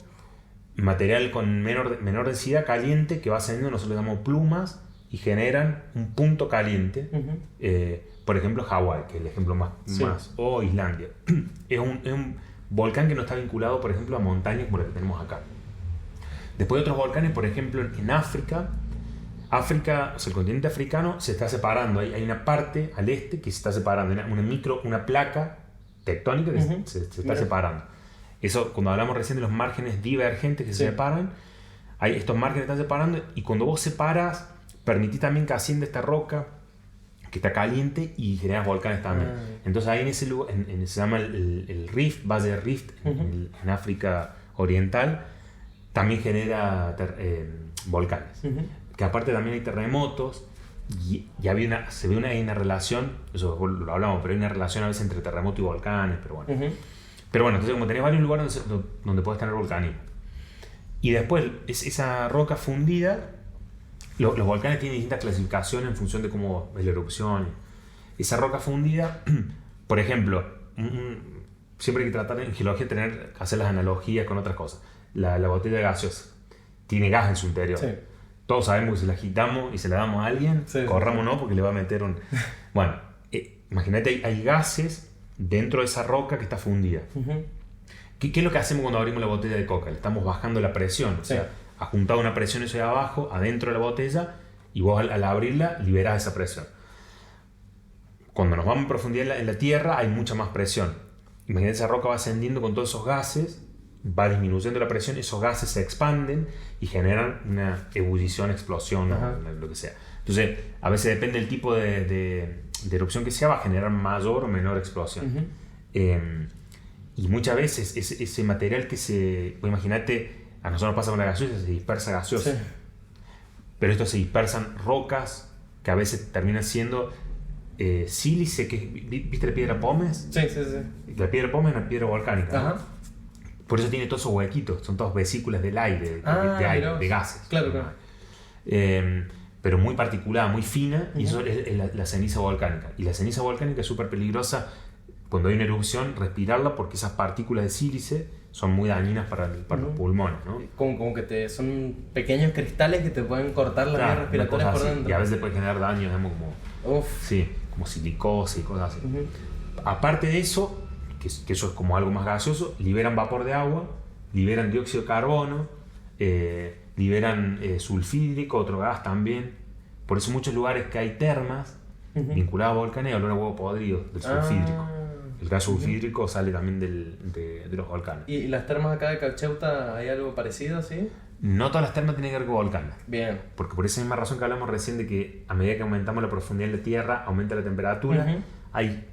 material con menor densidad caliente que va ascendiendo, nosotros le llamamos plumas, y generan un punto caliente. Por ejemplo, Hawái, que es el ejemplo más, o Islandia. Es un volcán que no está vinculado, por ejemplo, a montañas como la que tenemos acá. Después de otros volcanes, por ejemplo, en África, o sea, el continente africano se está separando. Hay una parte al este que se está separando, una placa tectónica que se está separando. Eso, cuando hablamos recién de los márgenes divergentes que se separan, estos márgenes están separando, y cuando vos separas, permitís también que ascienda esta roca que está caliente y generas volcanes también. Entonces ahí en ese lugar, se llama el Rift, Valle de Rift, en África Oriental, también genera volcanes. Que aparte también hay terremotos, y se ve una relación, eso lo hablamos, pero hay una relación a veces entre terremoto y volcanes, pero bueno. Pero bueno, entonces como tenés varios lugares donde podés tener volcanismo. Y después esa roca fundida, los volcanes tienen distintas clasificaciones en función de cómo es la erupción. Esa roca fundida, por ejemplo, siempre hay que tratar en geología hacer las analogías con otras cosas. La botella gaseosa tiene gas en su interior. Sí. Todos sabemos que si la agitamos y se la damos a alguien, corramos no, porque le va a meter un... Bueno, imagínate, hay gases dentro de esa roca que está fundida. ¿Qué es lo que hacemos cuando abrimos la botella de coca? Le estamos bajando la presión. O sea, ha juntado una presión eso de abajo, adentro de la botella, y vos al abrirla liberás esa presión. Cuando nos vamos a profundidad en la tierra hay mucha más presión. Imagínate, esa roca va ascendiendo con todos esos gases, va disminuyendo la presión, esos gases se expanden y generan una ebullición, explosión, lo que sea. Entonces, a veces depende del tipo de erupción que sea, va a generar mayor o menor explosión. Y muchas veces ese material imagínate, a nosotros nos pasa con la gaseosa, se dispersa gaseosa. Pero esto se dispersan rocas que a veces terminan siendo sílice, ¿viste la piedra pómez? Sí. La piedra pómez es una piedra volcánica. ¿No? Por eso tiene todos esos huequitos, son todas vesículas del aire, de gases. Claro. Pero muy particular, muy fina, y eso es la ceniza volcánica. Y la ceniza volcánica es súper peligrosa cuando hay una erupción, respirarla, porque esas partículas de sílice son muy dañinas para los pulmones, ¿no? Como que son pequeños cristales que te pueden cortar las vías respiratorias por dentro. Y a veces puede generar daño, digamos, como silicosis y cosas así. Aparte de eso, que eso es como algo más gaseoso, liberan vapor de agua, liberan dióxido de carbono, liberan sulfídrico, otro gas también. Por eso en muchos lugares que hay termas vinculadas a volcanes, olor a huevo podrido del sulfídrico. El gas sulfídrico sale también de los volcanes. ¿Y las termas acá de Caucheuta hay algo parecido, sí? No todas las termas tienen que ver con volcanes. Bien. Porque por esa misma razón que hablamos recién de que a medida que aumentamos la profundidad de la tierra, aumenta la temperatura, hay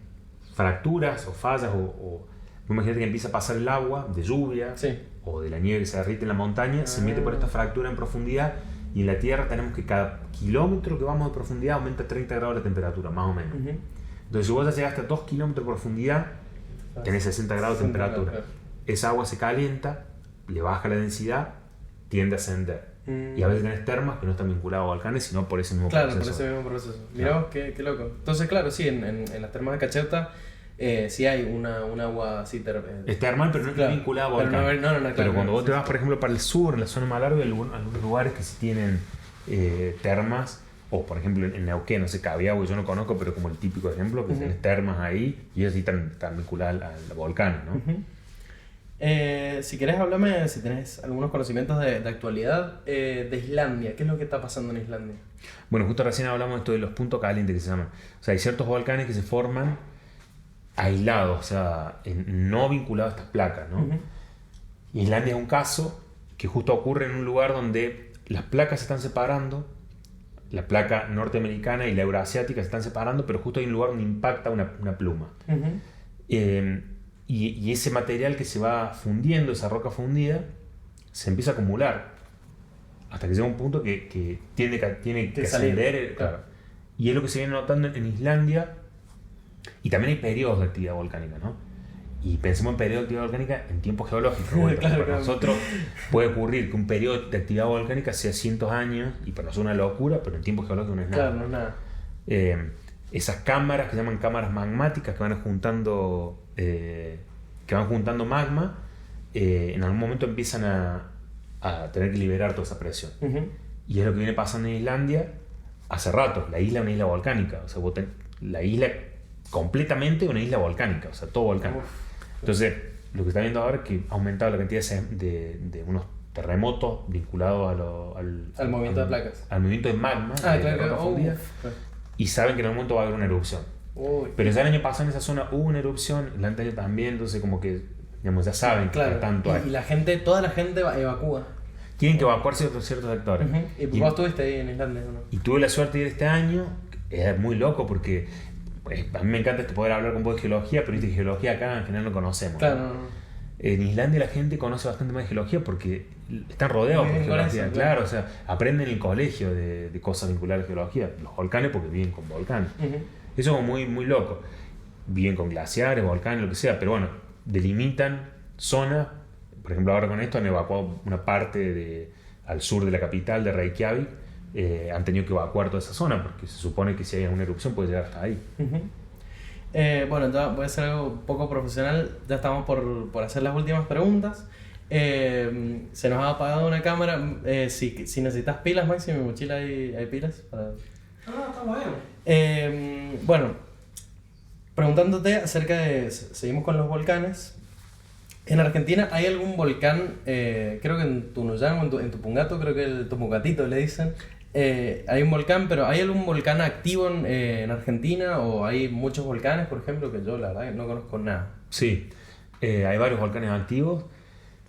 fracturas o fallas imagínate que empieza a pasar el agua de lluvia o de la nieve que se derrite en la montaña, se mete por esta fractura en profundidad, y en la tierra tenemos que cada kilómetro que vamos de profundidad aumenta 30 grados la temperatura, más o menos. Entonces si vos ya llegaste a 2 kilómetros de profundidad, tenés 60 grados de temperatura. Esa agua se calienta, le baja la densidad, tiende a ascender. Y a veces tenés termas que no están vinculadas a volcanes, sino por ese mismo proceso. Claro, por ese mismo proceso. Mirá vos, qué loco. Entonces, claro, sí, en las termas de Caucheuta sí hay un agua así es termal, pero no es vinculada a volcanes. Pero cuando vos te vas, por ejemplo, para el sur, en la zona más larga, hay algunos lugares que sí tienen termas, o por ejemplo en Neuquén, no sé, Cabiagua, yo no conozco, pero como el típico ejemplo, que tenés termas ahí, y ellas sí están vinculadas a volcanes, ¿no? Si querés, háblame, si tenés algunos conocimientos de actualidad de Islandia. ¿Qué es lo que está pasando en Islandia? Bueno, justo recién hablamos esto de los puntos calientes que se llaman. O sea, hay ciertos volcanes que se forman aislados, o sea, no vinculados a estas placas, ¿no? Islandia es un caso que justo ocurre en un lugar donde las placas se están separando, la placa norteamericana y la euroasiática se están separando, pero justo hay un lugar donde impacta una pluma. Y ese material que se va fundiendo, esa roca fundida, se empieza a acumular hasta que llega un punto que tiene que ascender. Claro. Y es lo que se viene notando en Islandia. Y también hay periodos de actividad volcánica, ¿no? Y pensemos en periodos de actividad volcánica en tiempo geológico. Bueno, para nosotros puede ocurrir que un periodo de actividad volcánica sea cientos de años, y para nosotros es una locura, pero en tiempo geológico no es nada. Claro, no es nada. Esas cámaras que se llaman cámaras magmáticas, que van juntando que van juntando magma, en algún momento empiezan a tener que liberar toda esa presión. Y es lo que viene pasando en Islandia hace rato. La isla es una isla volcánica, o sea, la isla completamente una isla volcánica, o sea, todo volcán. Entonces, lo que está viendo ahora es que ha aumentado la cantidad de unos terremotos vinculados al movimiento de placas. Al movimiento de magma, claro. Y saben que en algún momento va a haber una erupción. Pero ya el año pasado en esa zona hubo una erupción, el anterior también, entonces como que, digamos, ya saben que tanto hay. Y toda la gente evacúa. Tienen que evacuar ciertos sectores. ¿Y vos estuviste ahí en Islandia, no? Y tuve la suerte de ir este año, es muy loco porque a mí me encanta poder hablar con vos de geología, pero de geología acá en general no conocemos. Claro, ¿no? En Islandia la gente conoce bastante más de geología porque están rodeados por geología. Claro, o sea, aprenden en el colegio de cosas vinculadas a geología. Los volcanes porque viven con volcanes. Eso es muy, muy loco. Viven con glaciares, volcanes, lo que sea, pero bueno, delimitan zonas. Por ejemplo, ahora con esto han evacuado una parte al sur de la capital, de Reykjavik. Han tenido que evacuar toda esa zona porque se supone que si hay una erupción puede llegar hasta ahí. Bueno, ya voy a hacer algo un poco profesional. Ya estamos por hacer las últimas preguntas. Se nos ha apagado una cámara. Si necesitas pilas, Maxi, en mi mochila hay pilas. Estamos bien. Bueno, preguntándote acerca de... Seguimos con los volcanes. En Argentina, ¿hay algún volcán? Creo que en Tunuyán o en Tupungato, creo que el Tupungatito le dicen. Hay un volcán, pero ¿hay algún volcán activo en Argentina? ¿O hay muchos volcanes, por ejemplo, que yo la verdad no conozco nada? Sí, hay varios volcanes activos.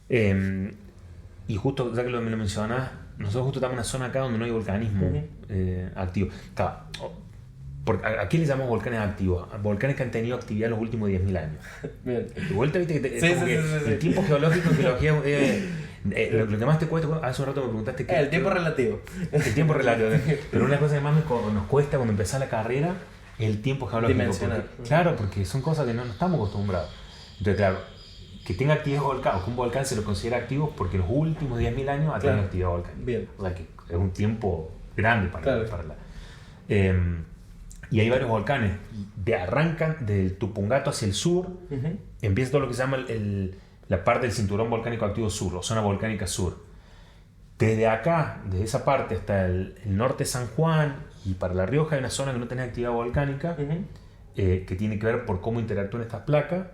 Y justo, ya que me lo mencionás, nosotros justo estamos en una zona acá donde no hay volcanismo activo. ¿A qué le llamamos volcanes activos? Volcanes que han tenido actividad en los últimos 10.000 años. Bien. De vuelta, viste que el tiempo geológico, geología, lo que más te cuesta, hace un rato me preguntaste qué. El tiempo relativo. El tiempo relativo. Pero una cosa que más nos cuesta cuando empezás la carrera es el tiempo geológico. Dimensionar. Claro, porque son cosas que no estamos acostumbrados. Entonces, claro, que tenga actividad volcán, o que un volcán se lo considera activo porque en los últimos 10.000 años ha tenido actividad volcánica. Bien. O sea que es un tiempo grande para y hay varios volcanes. Arrancan del Tupungato hacia el sur, empieza todo lo que se llama la parte del cinturón volcánico activo sur, o zona volcánica sur. Desde acá, desde esa parte hasta el norte de San Juan y para La Rioja hay una zona que no tiene actividad volcánica, que tiene que ver por cómo interactúan estas placas.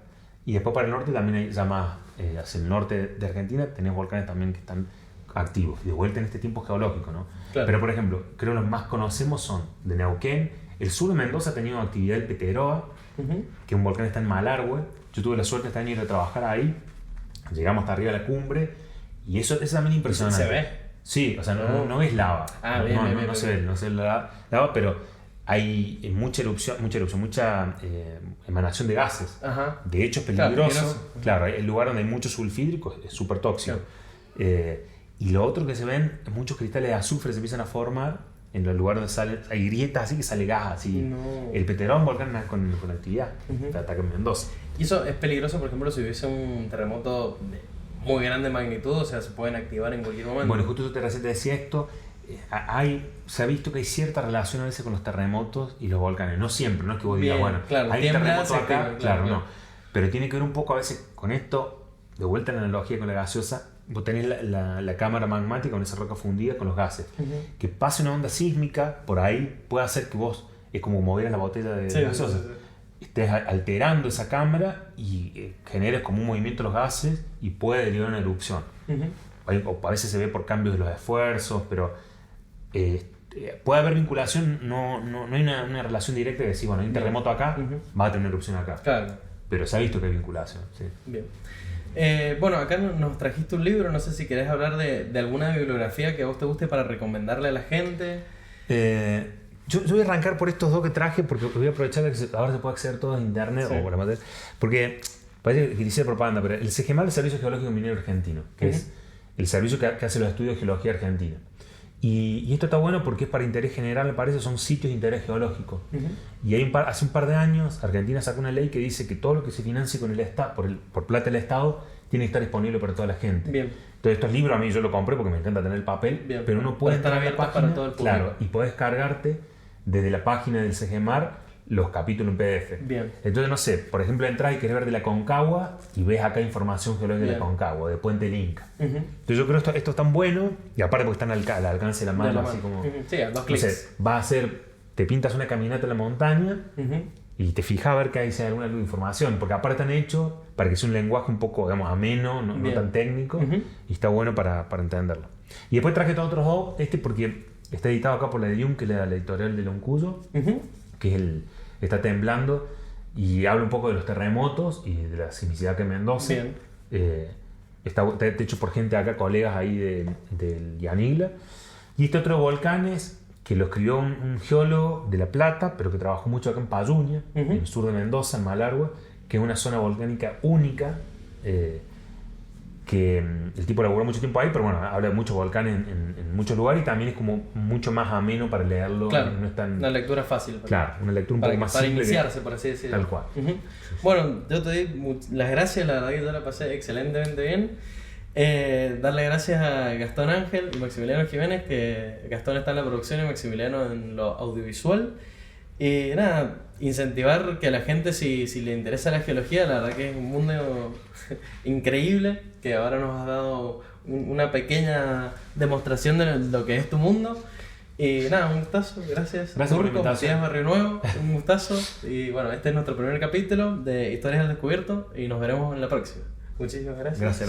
Y después para el norte también hay llamadas, hacia el norte de Argentina tenés volcanes también que están activos, y de vuelta en este tiempo geológico, ¿no? Claro. Pero por ejemplo, creo que los más conocemos son de Neuquén. El sur de Mendoza ha tenido actividad del Peteroa, que es un volcán que está en Malargüe. Yo tuve la suerte este año de ir a trabajar ahí. Llegamos hasta arriba de la cumbre y eso es también impresionante. ¿Se ve? Sí, o sea, no es lava. No se ve la lava, pero hay mucha erupción, mucha emanación de gases. De hecho es peligroso. Claro, el lugar donde hay mucho sulfídrico es súper tóxico. Y lo otro que se ven es muchos cristales de azufre se empiezan a formar en los lugares donde hay grietas así que sale gas así. No. El Peteroa es un volcán con actividad de ataque en Mendoza. Y eso es peligroso, por ejemplo, si hubiese un terremoto de muy grande magnitud, o sea, se pueden activar en cualquier momento. Bueno, justo tú recién te decía esto, se ha visto que hay cierta relación a veces con los terremotos y los volcanes. No siempre, no es que vos digas, bueno, claro, hay terremoto acá, claro, no. Pero tiene que ver un poco a veces con esto, de vuelta en la analogía con la gaseosa. Vos tenés la cámara magmática con esa roca fundida con los gases. Que pase una onda sísmica por ahí puede hacer que vos, es como mover la botella de gaseosa, estés alterando esa cámara y generes como un movimiento de los gases y puede derivar una erupción. O a veces se ve por cambios de los esfuerzos, pero puede haber vinculación, no hay una relación directa de decir, bueno, hay un terremoto acá, va a tener una erupción acá. Claro. Pero se ha visto que hay vinculación. Sí. Bien. Bueno, acá nos trajiste un libro, no sé si querés hablar de alguna bibliografía que a vos te guste para recomendarle a la gente. Yo voy a arrancar por estos dos que traje porque voy a aprovechar que ahora se puede acceder todo en internet o por la porque parece que hice propaganda, pero el SEGEMAR es el Servicio Geológico Minero Argentino, que es el servicio que hace los estudios de geología argentina. Y esto está bueno porque es para interés general, me parece, son sitios de interés geológico. Y hace un par de años Argentina sacó una ley que dice que todo lo que se financie con el Estado, por plata del Estado, tiene que estar disponible para toda la gente. Bien. Entonces estos libros a mí yo lo compré porque me encanta tener el papel, pero uno puede estar abierto para todo el público. Claro, y podés cargarte desde la página del SEGEMAR los capítulos en PDF. Bien. Entonces, no sé, por ejemplo, entras y querés ver de la Aconcagua y ves acá información geológica de la Aconcagua, de Puente del Inca. Entonces yo creo que esto es tan bueno, y aparte porque están al alcance de la mano, así como... Sí, a 2 clics. Entonces, va a ser, te pintas una caminata en la montaña y te fijas a ver que hay alguna luz de información, porque aparte están hechos para que sea un lenguaje un poco, digamos, ameno, no tan técnico, y está bueno para entenderlo. Y después traje todos otros dos, porque está editado acá por la de Jung, que es la editorial de Loncuyo, que es está temblando, y habla un poco de los terremotos y de la sismicidad que en Mendoza. Está hecho por gente acá, colegas ahí del Yanigla. Y este otro volcanes, que lo escribió un geólogo de La Plata, pero que trabajó mucho acá en Payuña, en el sur de Mendoza, en Malargüe, que es una zona volcánica única, que el tipo laburó mucho tiempo ahí, pero bueno, habla de muchos volcanes en muchos lugares, y también es como mucho más ameno para leerlo. Claro, no es tan, una lectura fácil. Claro, una lectura un poco más para simple. iniciarse, por así decirlo. Tal cual. Bueno, yo te doy las gracias, la verdad que yo la pasé excelentemente bien. Darle gracias a Gastón Ángel y Maximiliano Jiménez, que Gastón está en la producción y Maximiliano en lo audiovisual. Y nada, incentivar que a la gente, si le interesa la geología, la verdad que es un mundo increíble, que ahora nos has dado una pequeña demostración de lo que es tu mundo. Y nada, un gustazo, gracias. Gracias por la invitación. Matías Barrio Nuevo, un gustazo. Y bueno, este es nuestro primer capítulo de Historias al Descubierto y nos veremos en la próxima. Muchísimas gracias. Gracias.